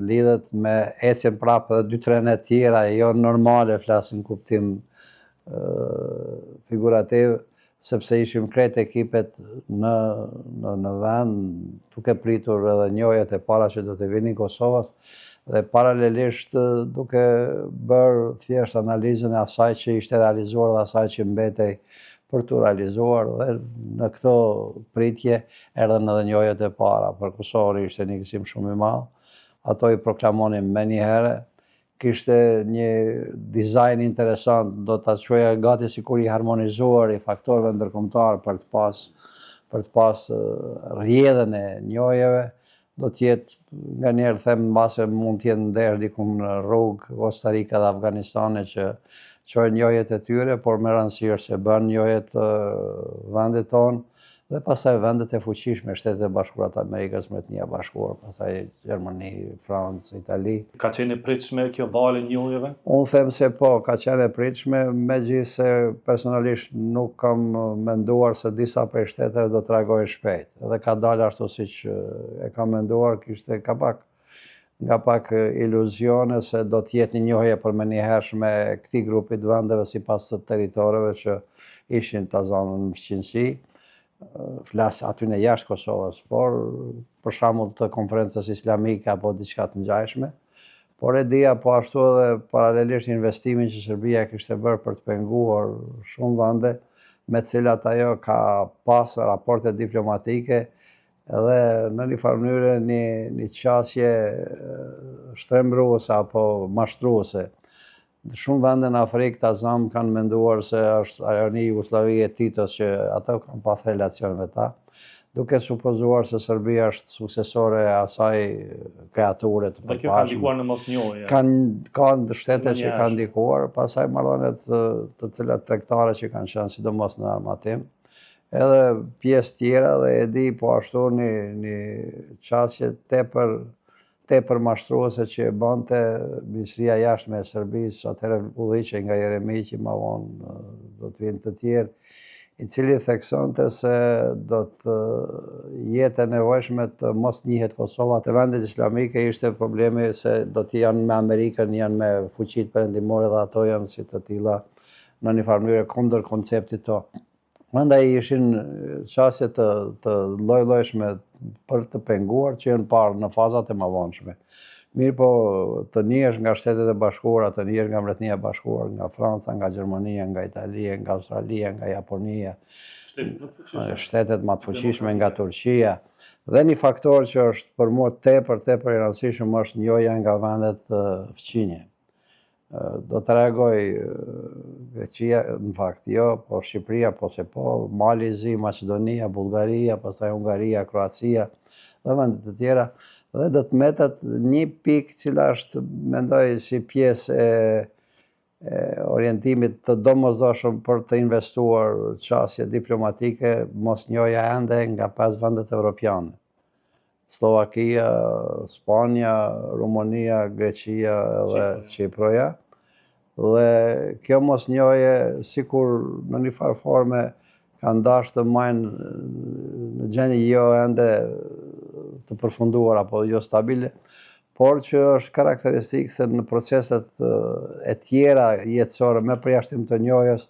lidhet me ecjen prapë dhe 2-3 net tjera, jo normale, flas në kuptim figurativ, sepse ishim krejt ekipet në vend, duke pritur edhe njohjet e para që do të vinin Kosovës, dhe paralelisht duke bërë thjesht analizën e asaj që ishte realizuar dhe asaj që mbetej për të realizuar, dhe në këto pritje erdhen edhe njohjet e para. Për Kosovën ishte një gëzim shumë i madh. Ato i proklamonin me një herë, kishte një dizajn interesant, do ta quaja gati sikur i harmonizuar i faktorëve ndërkombëtar për të pas rrjedhën e njohjeve, do të jetë, nga njerë them, mbase mund të jetë ndesh diku në rrugë Costa Rica dhe Afganistani që çojnë njohjet e tyre, por me rëndësi është se bën njohjet vendit tonë Dhe pastaj vendet e fuqishme, Shtetet e Bashkuara të Amerikës, Mbretënia e Bashkuar, pastaj Gjermani, Francë, Itali. Ka qenë e pritshme kjo valë e njohjeve? Unë them se po, ka qenë e pritshme, megjithëse personalisht nuk kam menduar se disa prej shteteve do të reagojnë shpejt. Edhe ka dalë ashtu siç e kam menduar, kishte nga pak iluzione se do të jetë një njohje për menjëhershme këtij grupi të vendeve sipas të territoreve që ishin të zonën në fqinësi. Flas aty në jashtë Kosovës, por për shembull të konferencës islamike apo diçka të ngjashme. Por e dija po ashtu edhe paralelisht investimin që Serbia kishte bërë për të penguar shumë vende, me të cilat ajo ka pas raporte diplomatike edhe në një farë mënyrë një qasje shtrembruese apo mashtruese. Shumë vende në Afrikë të zamë kanë menduar se është ajo një Jugosllavi e Titos që ato kanë pas relacion me ta, duke supozuar se Serbia është suksesore e asaj kreature të përpashme. Dhe kjo ka ndikuar në mosnjohje. Ka shtete që kanë ndikuar, pastaj marrëdhëniet të cilat tregtare që kanë qenë sidomos në armatim. Edhe pjesë tjera dhe e di po ashtu një qasje tepër mashtruese që e bante Ministria e Jashtme e Serbisë, atëherë udhëhiqej nga Jeremiqi, ma vonë do të vinë të tjerë, i cili theksonte se do të jetë e nevojshme të mos njihet Kosova. Te vendet islamike ishte problemi se do të janë me Amerikën, janë me fuqitë perëndimore dhe ato janë si të tilla në një farë mënyrë kundër konceptit tonë. Prandaj ishin qasje të lloj-llojshme për të penguar që janë parë në fazat e mëvonshme. Mirë po të njihesh nga Shtetet e Bashkuara, të njihesh nga Mbretënia e Bashkuar, nga Franca, nga Gjermania, nga Italia, nga Australia, nga Japonia, shtetet më të fuqishme nga Turqia. Dhe një faktor që është për mua tepër i rëndësishëm është njohja nga vendet fqinje. Do të reagoj Greqia, në fakt jo, po Shqipëria, po se po, Mali i Zi, Maqedonia, Bullgaria, pastaj Hungaria, Kroacia dhe vendet të tjera. Dhe do të metet një pikë cila është, mendoj, si pjesë e orientimit të domosdoshëm për të investuar qasje diplomatike, mos njohja ende nga 5 vendet evropiane. Slovakia, Spanja, Rumonia, Greqia dhe Çiproja. Dhe kjo mos njohje, sikur në një farë forme kanë dashur të majnë në gjendje jo ende të përfunduar apo jo stabile, por që është karakteristikë se në proceset e tjera jetësore me përjashtim të njohjes,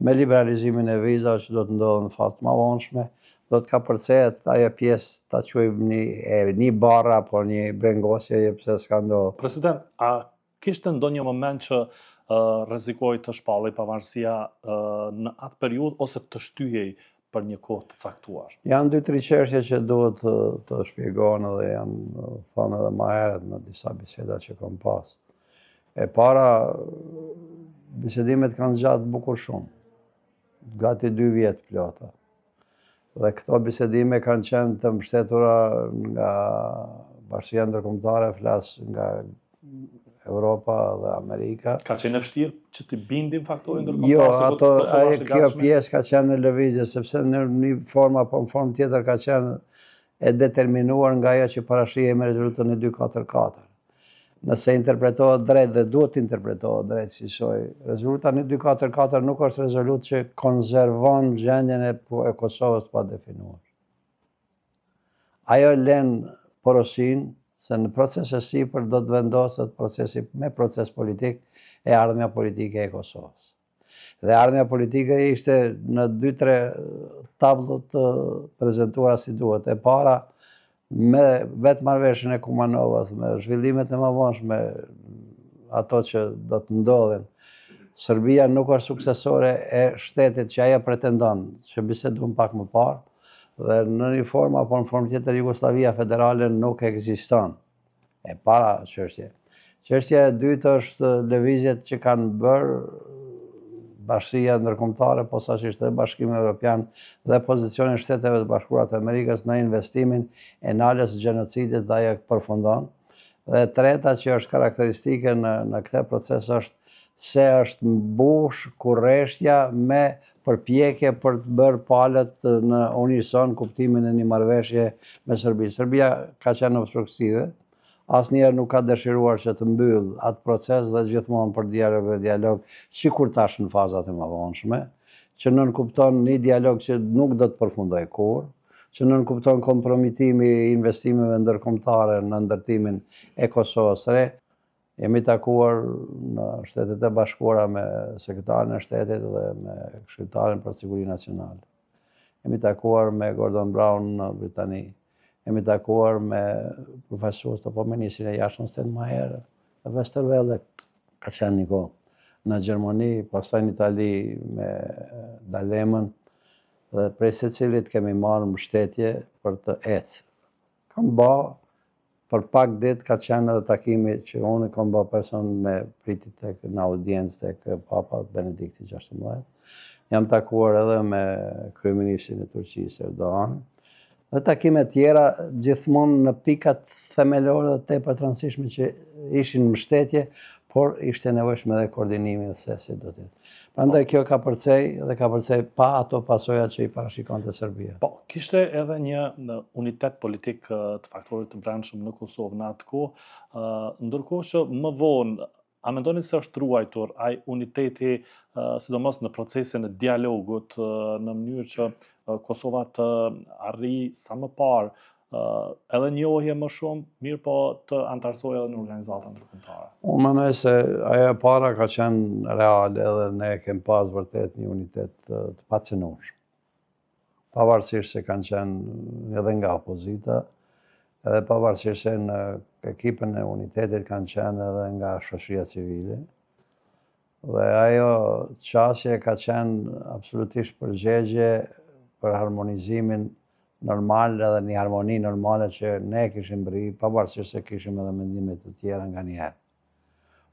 me liberalizimin e vizave që do të ndodhen në fazë të mëvonshme, do të ka përcehet ajo pjesë ta quajmë një barra apo një brengosje pse s'ka ndodhur. President, a kishte ndonjë moment që rrezikoi të shpallej pavarësia në atë periudhë ose të shtyhej për një kohë të caktuar? Janë 2-3 çështje që duhet të shpjegohen dhe janë thënë edhe më herët në disa biseda që kam pas. E para, bisedimet kanë zgjatur bukur shumë, gati 2 vjet plota. Dhe këto bisedime kanë qenë të mbështetura nga Bashkia Ndërkombëtare, flas nga Europa dhe Amerika. Ka qenë e vështirë që të bindin faktorin ndërkombëtar? Jo, kjo pjesë ka qenë në lëvizje, sepse në një formë apo në formë tjetër ka qenë e determinuar nga ajo që parashihej me rezolutën e 244. Nëse interpretohet drejt dhe duhet të interpretohet drejt si shoj, rezoluta në 244 nuk është rezolut që konservon gjendjen e Kosovës pa definuar. Ajo lën porosin se në proces e sipër do të vendoset procesi me proces politik e ardhmja politike e Kosovës. Dhe ardhmja politike ishte në 2-3 tabllot të prezantuara si duhet. E para, me vetë marrëveshjen e Kumanovës, me zhvillimet e mëvonshme, ato që do të ndodhin, Serbia nuk është suksesore e shtetit që ajo pretendon, që biseduam pak më parë, dhe në një formë apo në formë tjetër Jugosllavia Federale nuk ekziston. E para çështje. Çështja e dytë është lëvizjet që kanë bërë Bashkia Ndërkombëtare, posaçërisht dhe Bashkimi Evropian dhe pozicioni i Shteteve të Bashkuara të Amerikës në investimin e nalës së gjenocidit dhe ajo përfundon. Dhe treta që është karakteristike në këtë proces është se është mbush kurreshtja me përpjekje për të bërë palët në unison kuptimin e një marrëveshje me Serbinë. Serbia ka qenë obstruktive, asnjëherë nuk ka dëshiruar që të mbyll atë proces dhe gjithmonë për dialog, sikur tash në fazat e mëvonshme, që nënkupton një dialog që nuk do të përfundoj kurrë, që nënkupton kompromitimi i investimeve ndërkombëtare në ndërtimin e Kosovës së re. Jemi takuar në Shtetet e Bashkuara me sekretarin e shtetit dhe me këshilltarin për siguri nacionale. Jemi takuar me Gordon Brown në Britani. Jemi takuar me profesorët apo ministrin e jashtëm Steinmeier dhe Westerwelle, ka qenë një kohë në Gjermani, pastaj në Itali me Dalemën, dhe prej secilit kemi marrë mbështetje për të ecë. Kam bë për pak ditë ka qenë edhe takimi që unë kam bë person me pritit në audiencë tek Papa Benedikti XVI. Jam takuar edhe me kryeministrin e Turqisë Erdogan. Dhe takime tjera gjithmonë në pikat themelore dhe tepër të rëndësishme që ishin mbështetje, por ishte nevojshme edhe koordinimi se si do të jetë. Prandaj kjo ka përcej pa ato pasojat që i parashikonte Serbia. Po, kishte edhe një unitet politik të faktorit të brendshëm në Kosovë në atë kohë, ndërkohë që më vonë, a mendoni se është ruajtur ai uniteti, sidomos në procesin e dialogut, në mënyrë që Kosova të arrijë sa më parë edhe njohje më shumë, mirë po të antarësoj edhe në organizata ndërkombëtare? Unë mendoj se ajo e para ka qenë real edhe ne kemi pas vërtet një unitet të pacënueshëm. Pavarësisht se kanë qenë edhe nga opozita, edhe pavarësisht se në ekipën e unitetit kanë qenë edhe nga shoqëria civile. Dhe ajo qasje ka qenë absolutisht përgjegje për harmonizimin normal edhe një harmoni normale që ne kishim bërë, pavarësisht se kishim edhe mendime të tjera nga njëherë.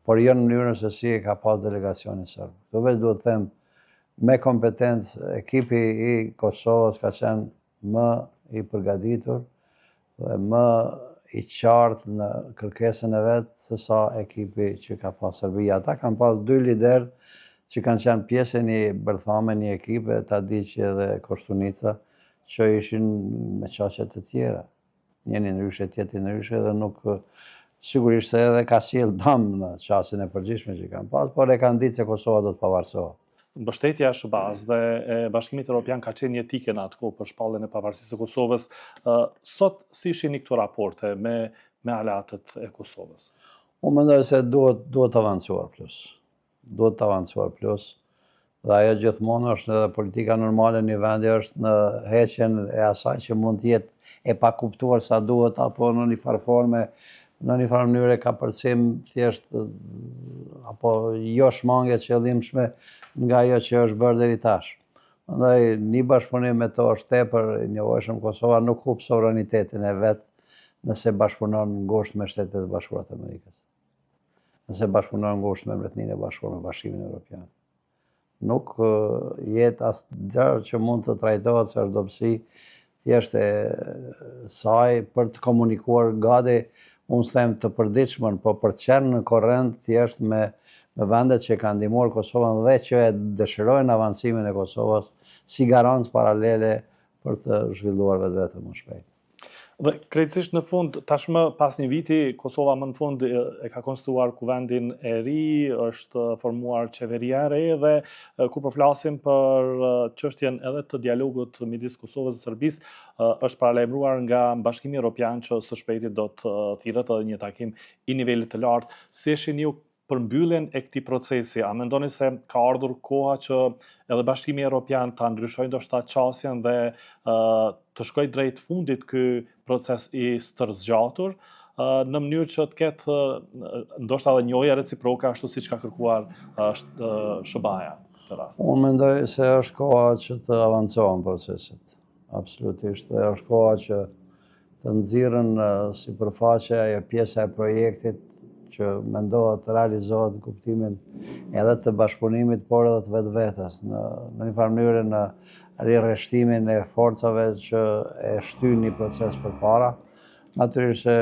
Por jo në mënyrën se si e ka pas delegacioni serb. Këtu veç duhet them, me kompetencë, ekipi i Kosovës ka qenë më i përgatitur dhe më i qartë në kërkesën e vetë se sa ekipi që ka pas Serbia. Ata kanë pas dy lider që kanë qenë pjesë e një bërthame, një ekipe, Tadić edhe Koštunica, që ishin me qasjet të tjera. Njeni ndryshe, tjetri ndryshe, dhe nuk sigurisht edhe ka sjell dëm në qasjen e përgjithshme që kanë pas, por e kanë ditë se Kosova do të pavarësohet. Mbështetja e SBA-s dhe e Bashkimit Evropian ka qenë jetike në atë kohë për shpalljen e pavarësisë së Kosovës. Sot si shihni këto raporte me aleatët e Kosovës? Unë mendoj se duhet të avancuar plus. Duhet të avancuar plus. Dhe ajo gjithmonë është edhe politika normale një vendi është në heqjen e asaj që mund të jetë e pakuptuar sa duhet, apo në një farë forme, në një farë mënyrë ka përcim thjesht apo jo shmangje qëllimshme nga ajo që është bërë deri tash. Prandaj një bashkëpunim me to është tepër i nevojshëm. Kosova nuk hup sovranitetin e vet nëse bashkëpunon ngushtë me Shtetet e Bashkuara të Amerikës. Nëse bashkëpunon ngushtë me Mbretërinë e Bashkuar, me Bashkimin Evropian. Nuk jetë asë gjërë që mund të trajtohet së është dobësi thjesht e saj për të komunikuar gati, unë s'tem të përditshmën, po për të qenë në korrent thjesht me vendet që kanë ndihmuar Kosovën dhe që e dëshirojnë avancimin e Kosovës si garancë paralele për të zhvilluar vetvete më shpejt. Dhe krejtësisht në fund, tashmë pas një viti, Kosova më në fund e ka konstituar kuvendin e ri, është formuar qeveria e re dhe kur përflasim për çështjen edhe të dialogut midis Kosovës dhe Serbisë, është paralajmëruar nga Bashkimi Evropian që së shpejti do të thirret edhe një takim i nivelit të lartë. Si e shihni ju përmbylljen e këtij procesi? A mendoni se ka ardhur koha që edhe Bashkimi Evropian ta ndryshojë ndoshta qasjen dhe të shkojë drejt fundit ky proces i stërzgjatur, në mënyrë që të ketë ndoshta edhe njohje reciproke ashtu siç ka kërkuar SBA-ja këtë rast? Unë mendoj se është koha që të avancohen proceset. Absolutisht, dhe është koha që të nxirren sipërfaqe ajo pjesa e projektit që mendohet të realizohet në kuptimin edhe të bashkëpunimit, por edhe të vetvetes, në një farë mënyrë në rirreshtimin e forcave që e shtyn një proces përpara. Natyrisht se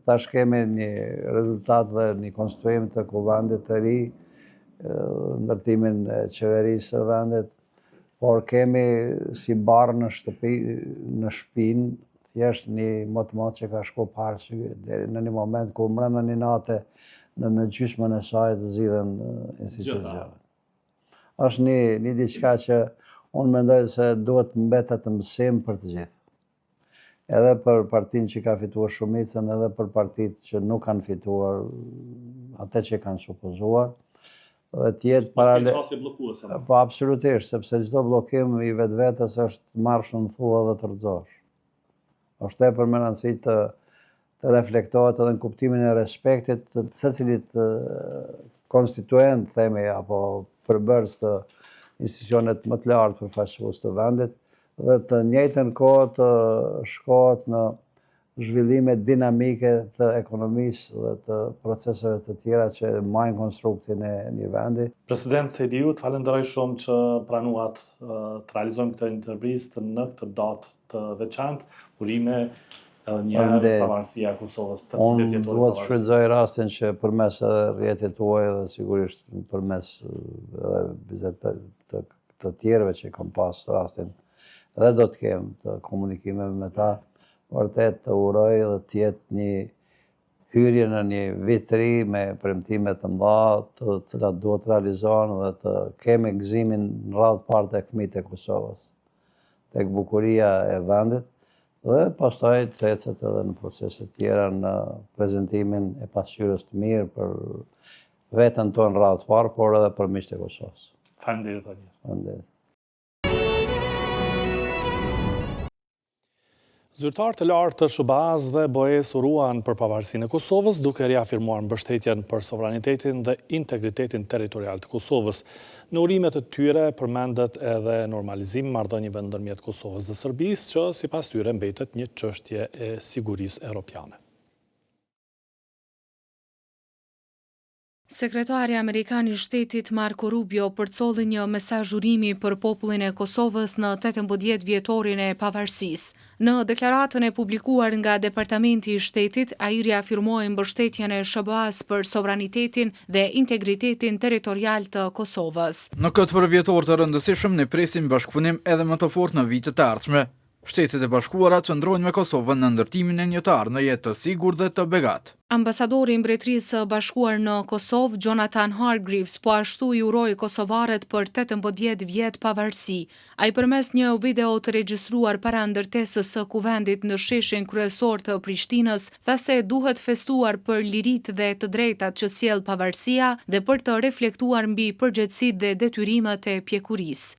tash kemi një rezultat dhe një konstituim të kuvendit të ri, ndërtimin e qeverisë së vendit, por kemi si barë në shpinë, thjesht një motë që ka shku parë deri në një moment ku mbrëmë një nate në gjysmën e saj të zgjidhen institucionet. Është një diçka që unë mendoj se duhet mbetet mësim për të gjithë. Edhe për partinë që ka fituar shumicën, edhe për partitë që nuk kanë fituar, atë që kanë supozuar, dhe tjetë paralel. Po absolutisht, sepse çdo bllokim i vetvetes është marshën thua dhe të rrëzosh. Është tepër me rëndësi të reflektohet edhe në kuptimin e respektit të secilit konstituent, themi, apo përbërës të institucionet më të lartë përfaqësues të vendit, dhe të njëjtën kohë të shkohet në zhvillime dinamike të ekonomisë dhe të proceseve të tjera që majnë konstruktin e një vendi. President Sejdiu, të falenderoj shumë që pranuat të realizojmë këtë intervistë në këtë datë të veçantë. Urime edhe një herë pavarësia e Kosovës. Unë duhet të shfrytëzoj rastin që përmes edhe rrjetit tuaj dhe sigurisht përmes edhe vizat të tjerëve që kam pas rastin dhe do të kem të komunikime me ta, vërtet të uroj dhe të jetë një hyrje në një vit të ri me premtime të mëdha, të cilat duhet realizohen dhe të kemi gëzimin në radhë parë tek fëmijët e Kosovës, tek bukuria e vendit, dhe pastaj të ecet edhe në procese tjera në prezentimin e pasqyrës të mirë për veten tonë në radhë parë, por edhe për miqtë e Kosovës. Faleminderit. Faleminderit. Zyrtarë të lartë të SHBA-s dhe BOE-s uruan për pavarësinë e Kosovës, duke riafirmuar mbështetjen për sovranitetin dhe integritetin territorial të Kosovës. Në urimet të tyre përmendet edhe normalizim marrëdhënieve ndërmjet Kosovës dhe Serbisë, që sipas tyre mbetet një çështje e sigurisë evropiane. Sekretari Amerikan i Shtetit Marco Rubio përcolli një mesazh urimi për popullin e Kosovës në 18 vjetorin e pavarësisë. Në deklaratën e publikuar nga Departamenti i Shtetit, ai riafirmoi mbështetjen e SHBA-s për sovranitetin dhe integritetin territorial të Kosovës. Në këtë përvjetor të rëndësishëm ne presim bashkëpunim edhe më të fortë në vitet e ardhshme. Shtetet e Bashkuara qëndrojnë me Kosovën në ndërtimin e një të ardhmeje të sigurt dhe të begatë. Ambasadori i Mbretërisë së Bashkuar në Kosovë, Jonathan Hargreaves, po ashtu i uroi kosovarët për 18 vjet pavarësi. Ai përmes një video të regjistruar para ndërtesës së kuvendit në sheshin kryesor të Prishtinës, tha se duhet festuar për liritë dhe të drejtat që sjell pavarësia dhe për të reflektuar mbi përgjegjësitë dhe detyrimet e pjekurisë.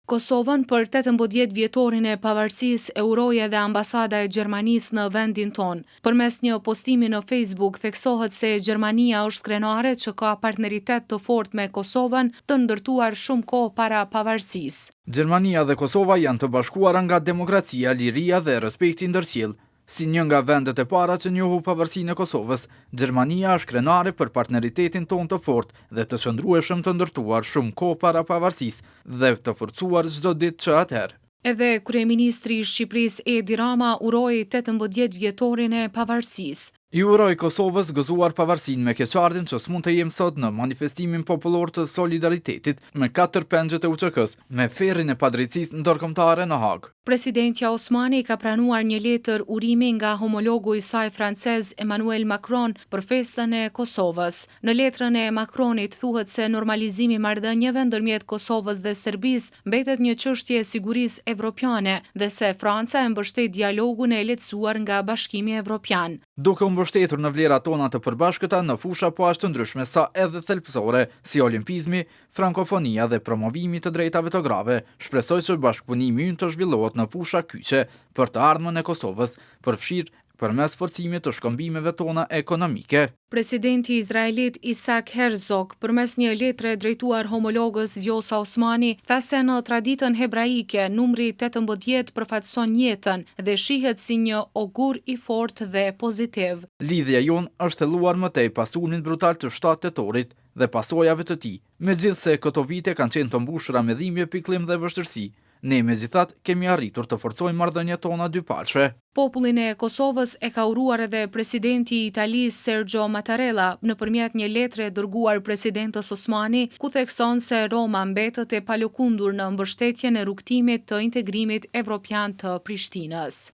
Kosovën për 18 vjetorin e pavarësisë e uroi edhe ambasada e Gjermanisë në vendin tonë. Përmes një postimi në Facebook theksohet se Gjermania është krenare që ka partneritet të fortë me Kosovën, të ndërtuar shumë kohë para pavarësisë. Gjermania dhe Kosova janë të bashkuara nga demokracia, liria dhe respekti ndërsjellë. Si një nga vendet e para që njohu pavarësinë e Kosovës, Gjermania është krenare për partneritetin tonë të fortë dhe të qëndrueshëm të ndërtuar shumë kohë para pavarësisë dhe të forcuar çdo ditë që atëherë. Edhe kryeministri i Shqipërisë Edi Rama uroi 18 vjetorin e pavarësisë. I uroj Kosovës gëzuar pavarësinë me keqardhjen që s'mund të jem sot në manifestimin popullor të solidaritetit me 4 pengjet e UÇK-s me ferrin e padrejtësisë ndërkombëtare në Hag. Presidentja Osmani ka pranuar një letër urimi nga homologu i saj francez Emmanuel Macron për festën e Kosovës. Në letrën e Macronit thuhet se normalizimi i marrëdhënieve ndërmjet Kosovës dhe Serbisë mbetet një çështje e sigurisë evropiane dhe se Franca e mbështet dialogun e lehtësuar nga Bashkimi Evropian. Duke mbështetur në vlerat tona të përbashkëta në fusha po ashtu ndryshme sa edhe thelbësore, si olimpizmi, frankofonia dhe promovimi të drejtave të grave, shpresoj që bashkëpunimi ynë të zhvillohet në fusha kyçe për të ardhmen e Kosovës, përfshirë përmes forcimit të shkëmbimeve tona ekonomike. Presidenti izraelit Isaac Herzog, përmes një letre drejtuar homologës Vjosa Osmani, tha se në traditën hebraike numri 18 përfaqëson jetën dhe shihet si një ogur i fortë dhe pozitiv. Lidhja jonë është thelluar më tej pas sulmit brutal të 7 tetorit dhe pasojave të tij, megjithse këto vite kanë qenë të mbushura me dhimbje, pikëllim dhe vështirësi. Ne megjithatë kemi arritur të forcojmë marrëdhëniet tona dypalshme. Popullin e Kosovës e ka uruar edhe presidenti i Italisë Sergio Mattarella nëpërmjet një letre dërguar presidentës Osmani, ku thekson se Roma mbetet e palëkundur në mbështetjen e rrugtimit të integrimit evropian të Prishtinës.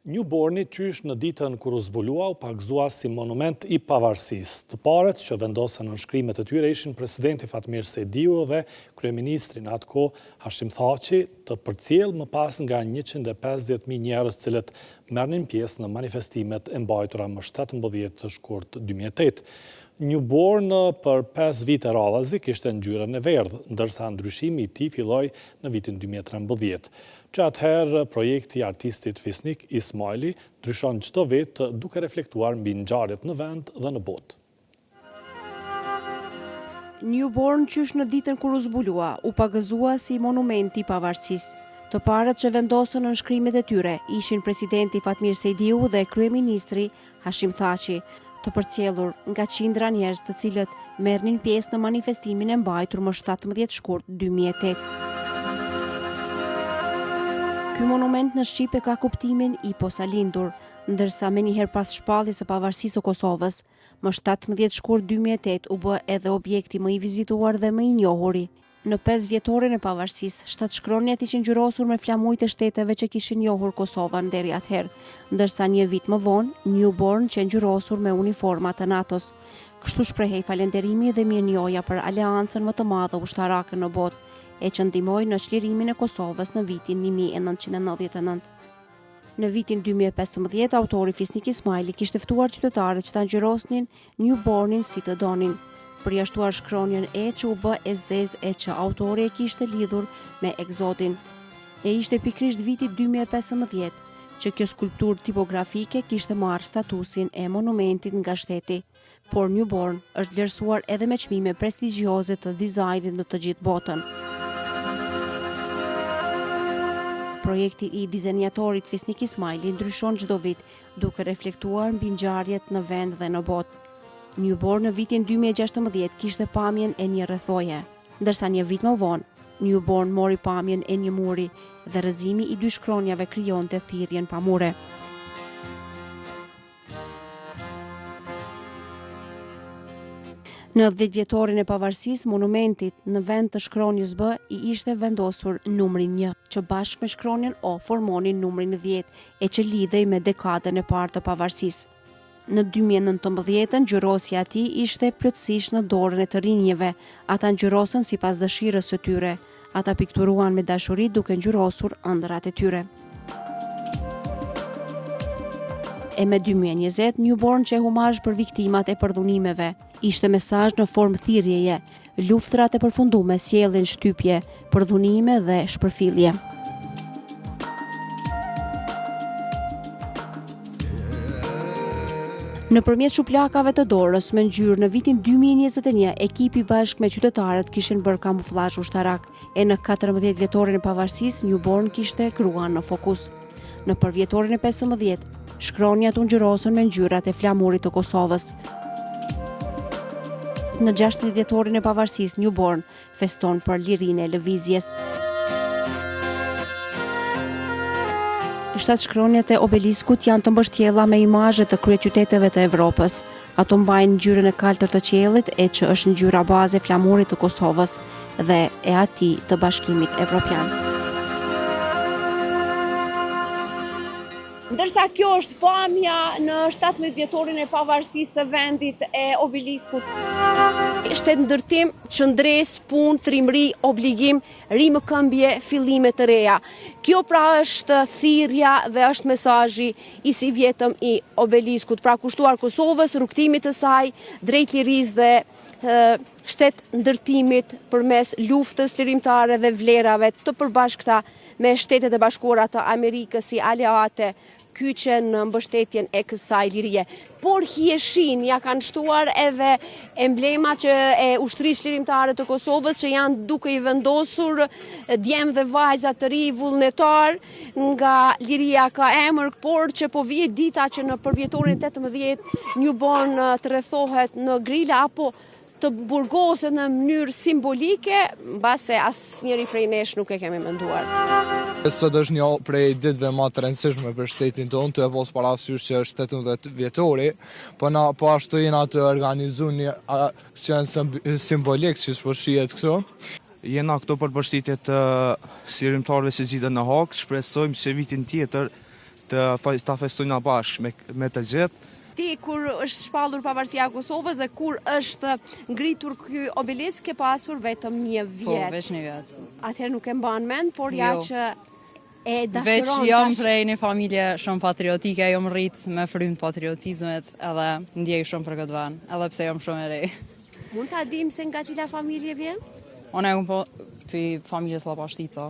Newborni qysh në ditën kur u zbulua u pagzua si monument i pavarësisë. Të parët që vendosen në shkrimet e tyre ishin presidenti Fatmir Sejdiu dhe kryeministri në atë kohë Hashim Thaçi, të përcjell më pas nga 150.000 njerëz cilët merrnin pjesë në manifestimet e mbajtura më 17 shkurt 2008. Newborn për 5 vite radhazi kishte ngjyrën e verdhë, ndërsa ndryshimi i tij filloi në vitin 2013. Që atëherë projekti i artistit fisnik Ismaili ndryshon çdo vit duke reflektuar mbi ngjarjet në vend dhe në botë. Newborn qysh në ditën kur u zbulua, u pagëzua si monument i pavarësisë. Të parët që vendosën në shkrimet e tyre ishin presidenti Fatmir Sejdiu dhe kryeministri Hashim Thaçi, të përcjellur nga qindra njerëz të cilët merrnin pjesë në manifestimin e mbajtur më 17 shkurt 2008. Ky monument në Shqip e ka kuptimin i posalindur, ndërsa me njëherë pas shpalljes së pavarësisë së Kosovës, më 17 shkurt 2008 u bë edhe objekti më i vizituar dhe më i njohuri. Në 5 vjetorin e pavarësisë, shtatshkronjat ishin ngjyrosur me flamujt e shteteve që kishin njohur Kosovën deri atëherë, ndërsa një vit më vonë, Newborn që ngjyrosur me uniforma të NATO-s. Kështu shprehej falenderimi dhe mirënjohja për aleancën më të madhe ushtarake në botë, e që ndihmoi në çlirimin e Kosovës në vitin 1999. Në vitin 2015, autori fisnik Ismaili kishte ftuar qytetarët që ta ngjyrosnin Newbornin si të donin, përjashtuar shkronjën e që u bë e zezë e që autori e kishte lidhur me egzodin. E ishte pikrisht viti 2015 që kjo skulptur tipografike kishte marrë statusin e monumentit nga shteti, por Newborn është vlerësuar edhe me çmime prestigjioze të dizajnit në të gjithë botën. Projekti i dizenjatorit fisnik Ismaili ndryshon çdo vit, duke reflektuar mbi ngjarjet në vend dhe në botë. Newborn në vitin 2016 kishte pamjen e një rrethoje, ndërsa një vit më vonë, Newborn mori pamjen e një muri dhe rrëzimi i 2 shkronjave krijonte thirrjen pa mure. Në 10 vjetorin e pavarësisë, monumentit në vend të shkronjës B i ishte vendosur numri 1, që bashkë me shkronjën O formonin numrin 10, e që lidhej me dekadën e parë të pavarësisë. Në 2019, ngjyrosja e tij ishte plotësisht në dorën e të rinjeve. Ata ngjyrosën sipas dëshirës së tyre. Ata pikturuan me dashuri duke ngjyrosur ëndrat e tyre. E me 2020, Newborn që humazh për viktimat e përdhunimeve. Ishte mesazh në formë thirrjeje. Luftrat e përfunduara sjellin shtypje, përdhunime dhe shpërfillje. Nëpërmjet shuplakave të dorës me ngjyrë në vitin 2021, ekipi bashkë me qytetarët kishin bërë kamuflazh ushtarak, e në 14 vjetorin e pavarësisë Newborn kishte kruan në fokus. Në përvjetorin e 15, shkronjat u ngjyrosën me ngjyrat e flamurit të Kosovës. Në 16 vjetorin e pavarësisë Newborn feston për lirinë e lëvizjes. 7 shkronjat e obeliskut janë të mbështjella me imazhe të kryeqyteteve të Evropës. Ato mbajnë ngjyrën e kaltër të qiellit, e që është ngjyra baze e flamurit të Kosovës dhe e atij të Bashkimit Evropian. Ndërsa kjo është pamja në 17 vjetorin e pavarësisë së vendit e obeliskut. Shtet ndërtim, qëndres, punë, trimëri, obligim, rimëkëmbje, fillime të reja. Kjo pra është thirrja dhe është mesazhi i si vjetëm i obeliskut, pra kushtuar Kosovës, rrugtimit të saj, drejt lirisë dhe shtet ndërtimit përmes luftës lirimtare dhe vlerave të përbashkëta me Shtetet e Bashkuara të Amerikës si aleate, kyçen në mbështetjen e kësaj lirie. Por hijeshin ja kanë shtuar edhe emblemat e ushtrisë lirimtare të Kosovës, që janë duke i vendosur djemë dhe vajza të ri vullnetar, nga liria ka emër, por që po vije dita që në përvjetorin 18 Newborn të rrethohet në grila apo të burgoset në mënyrë simbolike, mbase asnjëri prej nesh nuk e kemi menduar. Sot është një prej ditëve më të rëndësishme për shtetin tonë, të e pos parasysh që është 18 vjetori, po na po ashtu jena të organizuar një aksion simbolik, siç po shihet këtu. Jena këto për përshtytje të sirrimtarëve që zgjidhen në Hag, shpresojmë që vitin tjetër ta festojmë bashkë me të gjithë. Ti kur është shpallur pavarësia e Kosovës dhe kur është ngritur ky obelisk ke pasur vetëm një vjet. Po, veç një vjet. Atëherë nuk e mban mend, por ja që e dashuron. Veç jam prej një familje shumë patriotike, jam rrit me frymë patriotizmet edhe ndjej shumë për këtë vend, edhe pse jam shumë e re. Mund ta dim se nga cila familje vjen? Unë e kom po për familjes Lapashtica.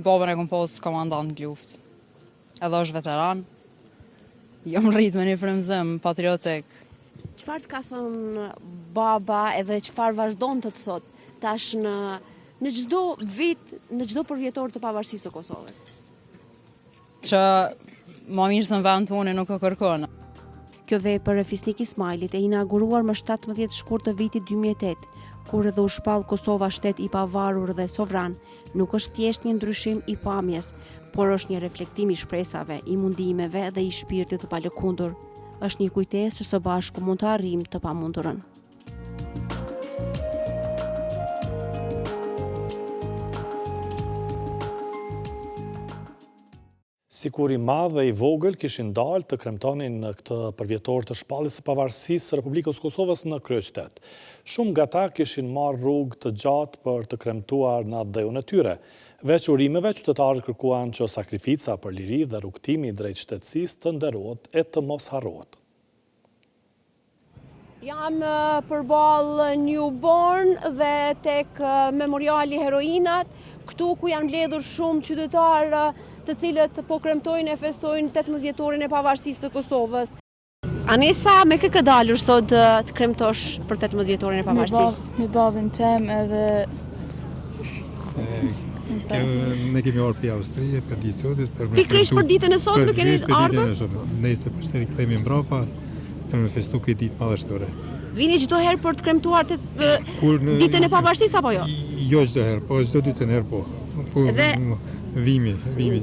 Babën e kom pos komandant në luftë. Edhe është veteran. Jam rrit me një frymëzim patriotik. Çfarë të ka thënë baba edhe çfarë vazhdon të thot tash në çdo vit, në çdo përvjetor të pavarësisë së Kosovës? Që më mirë se në vend tonë nuk e kërkon. Kjo vepër e Fisnik Ismailit e inauguruar më 17 shkurt të vitit 2008, kur edhe u shpall Kosova shtet i pavarur dhe sovran, nuk është thjesht një ndryshim i pamjes, por është një reflektim i shpresave, i mundimeve dhe i shpirtit të palëkundur. Është një kujtesë që së bashku mund të arrijmë të pamundurën. Sikur i madh dhe i vogël kishin dalë të kremtonin në këtë përvjetor të shpalljes së pavarësisë së Republikës Kosovës në kryeqytet. Shumë nga ta kishin marrë rrugë të gjatë për të kremtuar në dhëun e tyre. Veç urimeve, qytetarët kërkuan që sakrifica për liri dhe rrugtimi drejt shtetësisë të nderohet e të mos harrohet. Jam përballë Newborn dhe tek memoriali Heroinat, këtu ku janë mbledhur shumë qytetarë të cilët po kremtojnë e festojnë 18-vjetorin e pavarësisë së Kosovës. Anesa, me kë ke dalur sot të kremtosh për 18-vjetorin e pavarësisë? Me babën tem edhe... Ne kemi orë për Austrije, për ditë sotit. Pikrish për ditën e sot, nuk keni ardhur? Nëjse për seri këthejmë mbrapa, për me festu këtë ditë madhështore. Vini çdo herë për të kremtuar ditën e pavarësisë apo jo? Jo çdo herë, po çdo ditën herë po. Vimi,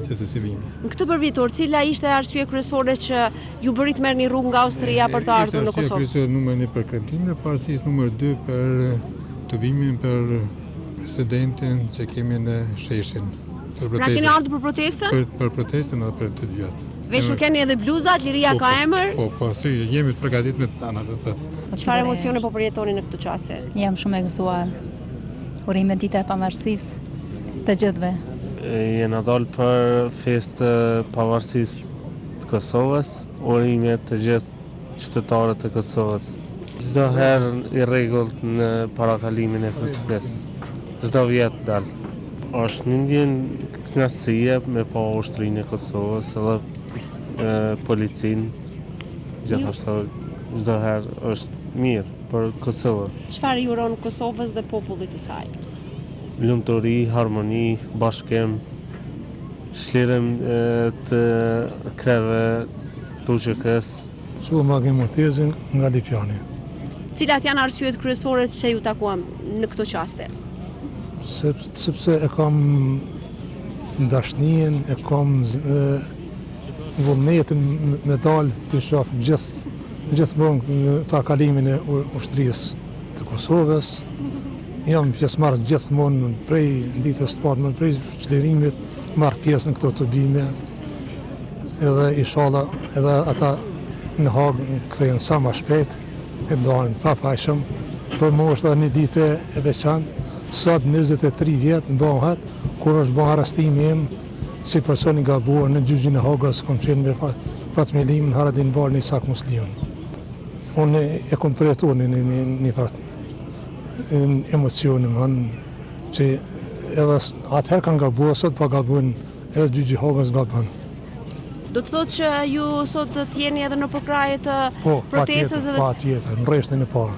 që se si vimi. Në këtë përvjetor, cila ishte arsye kryesore që ju bëri të merrni rrugë nga Austria për të ardhur në Kosovë? Arsye kryesore numër 1 për kremtimin e pavarësisë, numër 2 për të bimin për presidentin që kemi në sheshin. Pra keni ardhur për protestën? Për protestën edhe për të dyat. Veshur keni edhe bluzat, liria ka emër? Po, si jemi të përgatit me të tana të thëtë. Çfarë emocione po përjetoni në këtë çaste? Jam shumë e gëzuar. Urime dita e pavarësisë të gjithëve. Jena dalë për festë pavarësisë të Kosovës, urime të gjithë qytetarët të Kosovës. Çdo herë i rregullt në parakalimin e FSK-s. Çdo vjet dalë. Është një ndjenjë kënaqësie me pa ushtrinë e Kosovës edhe policinë. Gjithashtu çdo herë është mirë për Kosovën. Çfarë i uron Kosovës dhe popullit të saj? Lumturi, harmoni, bashkim, shlirëm të kreve të UÇK-s. Që ma kemi tezin nga Lipjani. Cilat janë arsyet kryesore që ju takuam në këto qaste? Sepse e kam dashnien, e kam vullnetin me dalë të shoh gjithmonë në parkalimin e ushtrisë të Kosovës. Jam pjesëmarrës gjithmonë prej ditës së parë, prej çlirimit, marr pjesë në këto të bime. Edhe inshallah edhe ata në Hagë kthehen sa më shpejt e dalin pafajshëm. Për mua është një ditë e veçantë. Sot 23 vjet bëhet kur është bërë arrestimi im si person i gabuar në gjyqin e Hagës, kam qenë me Fatmelimin Haradin Balni Sak Muslimun. Unë e kom përjetuar një emocionim që edhe atëherë kanë gabuar, sot pa gabuar edhe gjyqi Hagës gabon. Do të thotë që ju sot të jeni edhe në përkraje të protestës? Po, patjetër, në rreshtin e parë.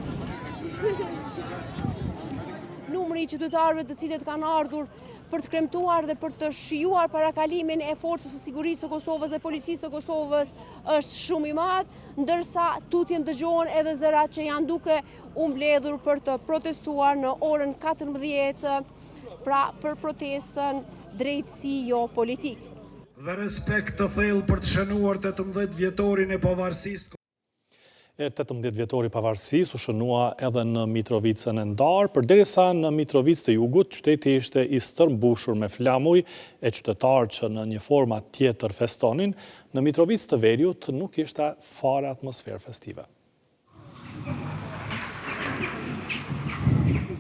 Numri i qytetarëve të cilët kanë ardhur për të kremtuar dhe për të shijuar parakalimin e forcës së sigurisë së Kosovës dhe policisë së Kosovës është shumë i madh, ndërsa tutjen dëgjohen edhe zërat që janë duke u mbledhur për të protestuar në orën 14, pra për protestën drejtësi jo politik. Dhe respekt të thellë për të shënuar 18 vjetorin e pavarësisë. 18 vjetori pavarësisë u shënua edhe në Mitrovicën e Ndarë, përderisa në Mitrovicë të Jugut qyteti ishte i stërmbushur me flamuj e qytetarë që në një forma tjetër festonin, në Mitrovicë të Veriut nuk ishte fare atmosferë festive.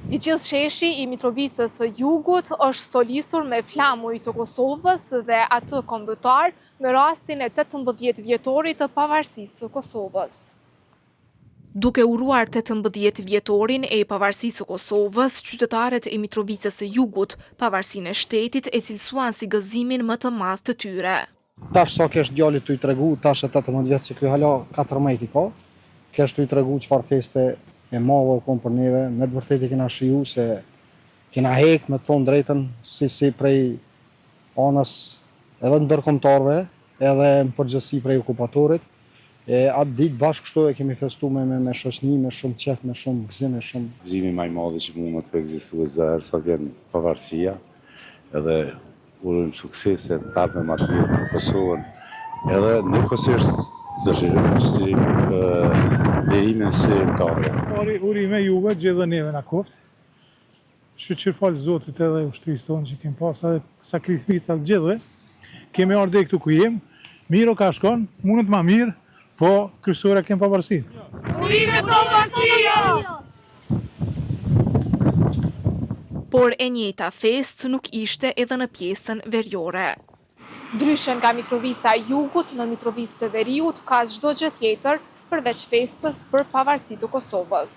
I gjithë sheshi i Mitrovicës së Jugut është stolisur me flamuj të Kosovës dhe atë kombëtar me rastin e 18 vjetorit të pavarësisë së Kosovës. Duke uruar 18 vjetorin e pavarësisë së Kosovës, qytetarët e Mitrovicës së Jugut, pavarësinë e shtetit e cilësuan si gëzimin më të madh të tyre. Tash sa kesh djalit të i tregu, tash e 18 vjetë që kjo hala 14 i ka, kesh të i tregu qëfar feste e madhe u kom për neve, me të vërtet e kena shiju se kena hek me të thonë drejten si prej anës edhe ndërkombëtarëve, edhe në përgjithësi prej okupatorit. Atë ditë bashkë kështu e kemi festu me shoqëni, me shumë qef, me shumë gëzim, me shumë. Gëzimi më i madh që mund të ekzistojë çdo herë sa vjen pavarësia, edhe urojmë suksese të ardhme më të mirë në Kosovën, edhe nuk është dëshirojmë si derimin së lirëtarëve. Pari urime juve gjithë neve në koft. Shqyqër falë Zotit edhe ushtrisë tonë që kemë pas edhe sakrificat gjithëve. Kemi ardhe këtu ku jem, mirë o ka shkon, mundet ma mirë, po kryesore kemë pavarësi. Urime pavarësia! Por e njëjta fest nuk ishte edhe në pjesën veriore. Ndryshe nga Mitrovica e Jugut, në Mitrovicë të Veriut ka çdo gjë tjetër përveç festës për pavarësitë të Kosovës.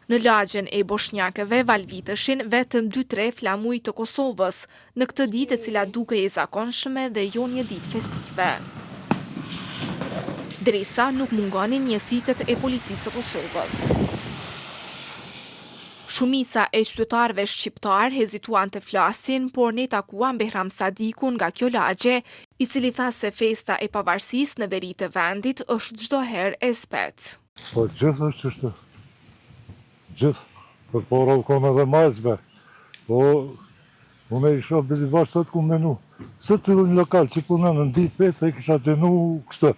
Në lagjen e boshnjakëve valviteshin vetëm 2-3 flamuj të Kosovës, në këtë ditë e cila duke e zakonshme dhe jo një ditë festive. Dresa nuk mungonin njësitet e policisë së Kosovës. Shumica e qytetarëve shqiptar hezituan të flasin, por ne takuan Behram Sadikun nga kjo lagje, i cili tha se festa e pavarësisë në veri të vendit është çdo herë e spet. Po gjithë është qështu. Gjithë. Por u kom edhe majzbe. Po, unë e isha bëzi bashkë sot ku menu. Së të dhe një lokal që punën në ditë festa e kisha denu kështë,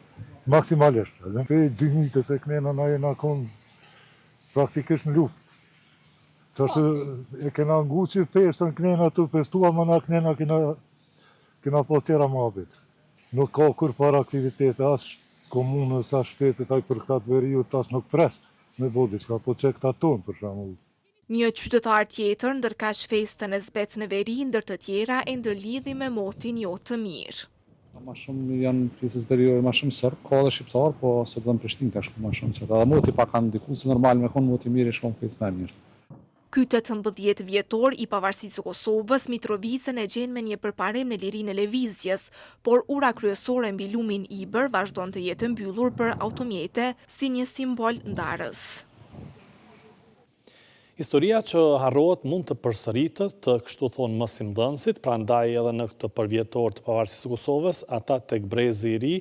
maksimalisht. Edhe në 2 mitës e kënena na jena konë praktikisht në luft. Tashtë e kena ngu që festën kënena të festua, më na kënena kena pas tjera mabit. Nuk ka kur para aktivitete, as komunës, as shtetit, aj për këta të veriut, as nuk pres me bodi qka, po që këta tonë për shamull. Një qytetar tjetër ndërkaq festën e zbet në veri, ndër të tjera e ndërlidhi me motin jo të mirë. Ma shumë janë pjesës veriore, ma shumë sërb, ka dhe shqiptar, po së të dhe në Prishtinë ka shumë ma shumë qëta. Dhe moti pa kanë ndiku, se normal me konë moti mirë e shkon festë me mirë. Ky 18 vjetor i pavarësisë së Kosovës, Mitrovicën e gjen me një përparim në lirinë e lëvizjes, por ura kryesore mbi lumin Ibër vazhdon të jetë mbyllur për automjete si një simbol ndarës. Historia që harrohet mund të përsëritet, të kështu thonë mësimdhënësit, prandaj edhe në këtë përvjetor të pavarësisë së Kosovës, ata tek Brezi i Ri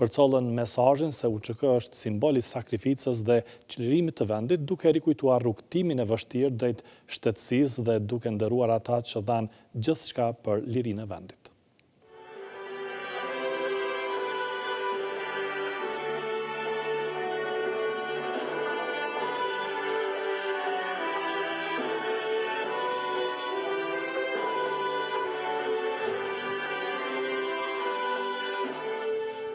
përcollën mesazhin se UÇK është simbol i sakrificës dhe çlirimit të vendit, duke rikujtuar rrugtimin e vështirë drejt shtetësisë dhe duke nderuar ata që dhanë gjithçka për lirinë e vendit.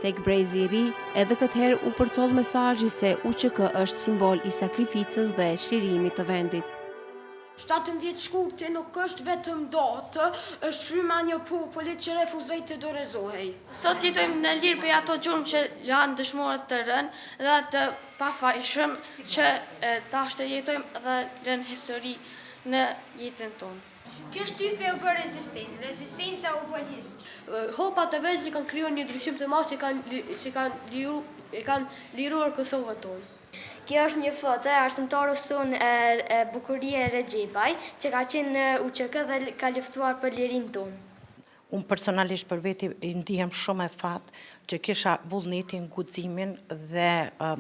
Tek Brezi i Ri, edhe këtë herë u përcoll mesazhi se UÇK është simbol i sakrificës dhe çlirimit të vendit. 17 shkurti nuk është vetëm datë, është fryma një populli që refuzoi të dorëzohej. Sot jetojmë në lirë për ato gjurmë që janë dëshmorët të rënë dhe të pafajshëm që tash jetojmë dhe rënë histori në jetën tonë. Kjo shtypje u bë rezistenca u bë lirë. Hopat e vetë që kanë krijuar një ndryshim të madh që kanë liruar Kosovën tonë. Kjo është një foto e arsimtarës tonë e Bukurie Regjepaj, që ka qenë në UÇK dhe ka luftuar për lirinë tonë. Unë personalisht për veti i ndihem shumë e fatë që kisha vullnetin, guximin dhe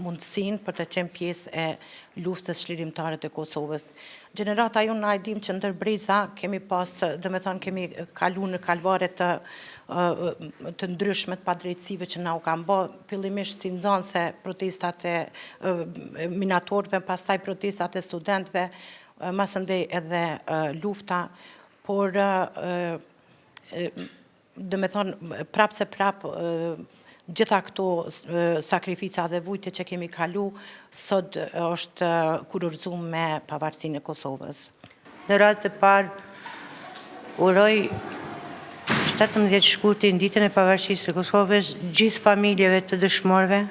mundësinë për të qenë pjesë e luftës çlirimtare të Kosovës. Gjenerata jonë na e dim që ndër breza kemi pas, kemi kalu në kalvare të ndryshme të padrejtësive që na u kanë bë, fillimisht si nxënëse protestat e minatorëve, pastaj protestat e studentëve, masandej edhe lufta, por prapë se prapë gjitha këto sakrifica dhe vujtje që kemi kalu, sot është kurorzuar me pavarësinë e Kosovës. Në radhë të parë, uroj 17 shkurtin ditën e pavarësisë së Kosovës, gjithë familjeve të dëshmorëve,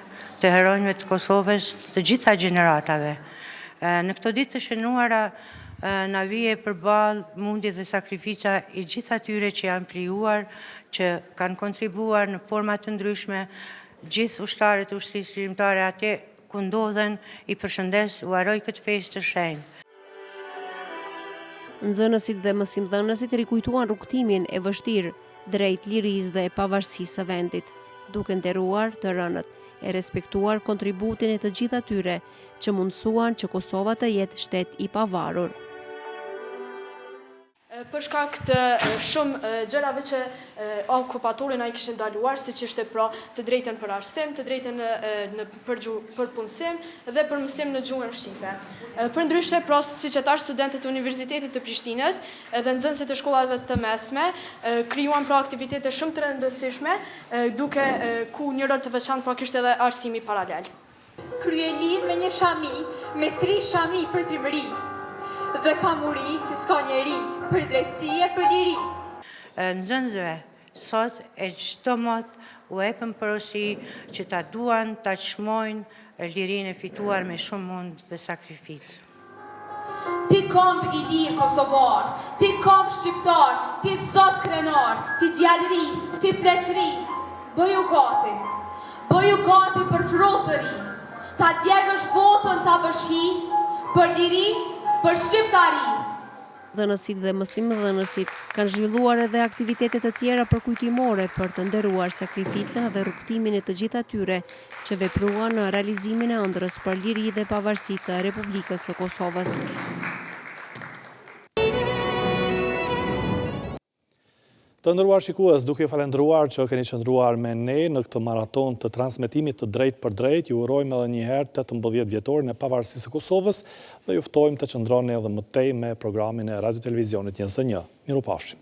të heronjve të Kosovës, të gjitha gjeneratave. Në këto ditë të shënuara, na vije përballë mundje dhe sakrifica i gjithë atyre që janë plijuar, që kanë kontribuar në forma të ndryshme, gjithë ushtarët e ushtrisë lirimtare atje ku ndodhen, i përshëndes, u uroj këtë festë të shenjtë. Nxënësit dhe mësimdhënësit rikujtuan rrugtimin e vështirë drejt lirisë dhe pavarësisë së vendit, duke nderuar të rënët, e respektuar kontributin e të gjithë atyre që mundësuan që Kosova të jetë shtet i pavarur. Për shkak të shumë gjërave që okupatorët na i kishin ndaluar, siç ishte pra të drejtën për arsim, të drejtën për punësim dhe për mësim në gjuhën shqipe. Përndryshe, pra siç e thash, studentët e Universitetit të Prishtinës dhe nxënësit e shkollave të mesme krijuan pra aktivitete shumë të rëndësishme, duke ku një rol të veçantë pra kishte edhe arsimi paralel. Kryelin me një shami, me 3 shami për trimëri, dhe ka muri si s'ka njeri, për drejtësi e për liri. Nxënësve, sot e çdo mot u epën porosi që ta duan, ta çmojnë lirinë e fituar me shumë mund dhe sakrificë. Ti komb i lirë kosovar, ti komb shqiptar, ti zot krenar, ti djalëri, ti pleqëri, bëju gati për frotëri, ta djegësh botën ta bëshhi, për liri, për shqiptari. Nxënësit dhe mësimdhënësit kanë zhvilluar edhe aktivitete të tjera përkujtimore për të nderuar sakrificën dhe rrugtimin e të gjithë atyre që vepruan në realizimin e ëndrrës për liri dhe pavarësi të Republikës së Kosovës. Të nderuar shikues, duke falendruar që keni qëndruar me ne në këtë maraton të transmetimit të drejt për drejt, ju urojmë edhe një herë 18 vjetorin e pavarësisë së Kosovës dhe ju ftojmë të qëndroni edhe më tej me programin e Radio Televizionit 21. Mirupafshim.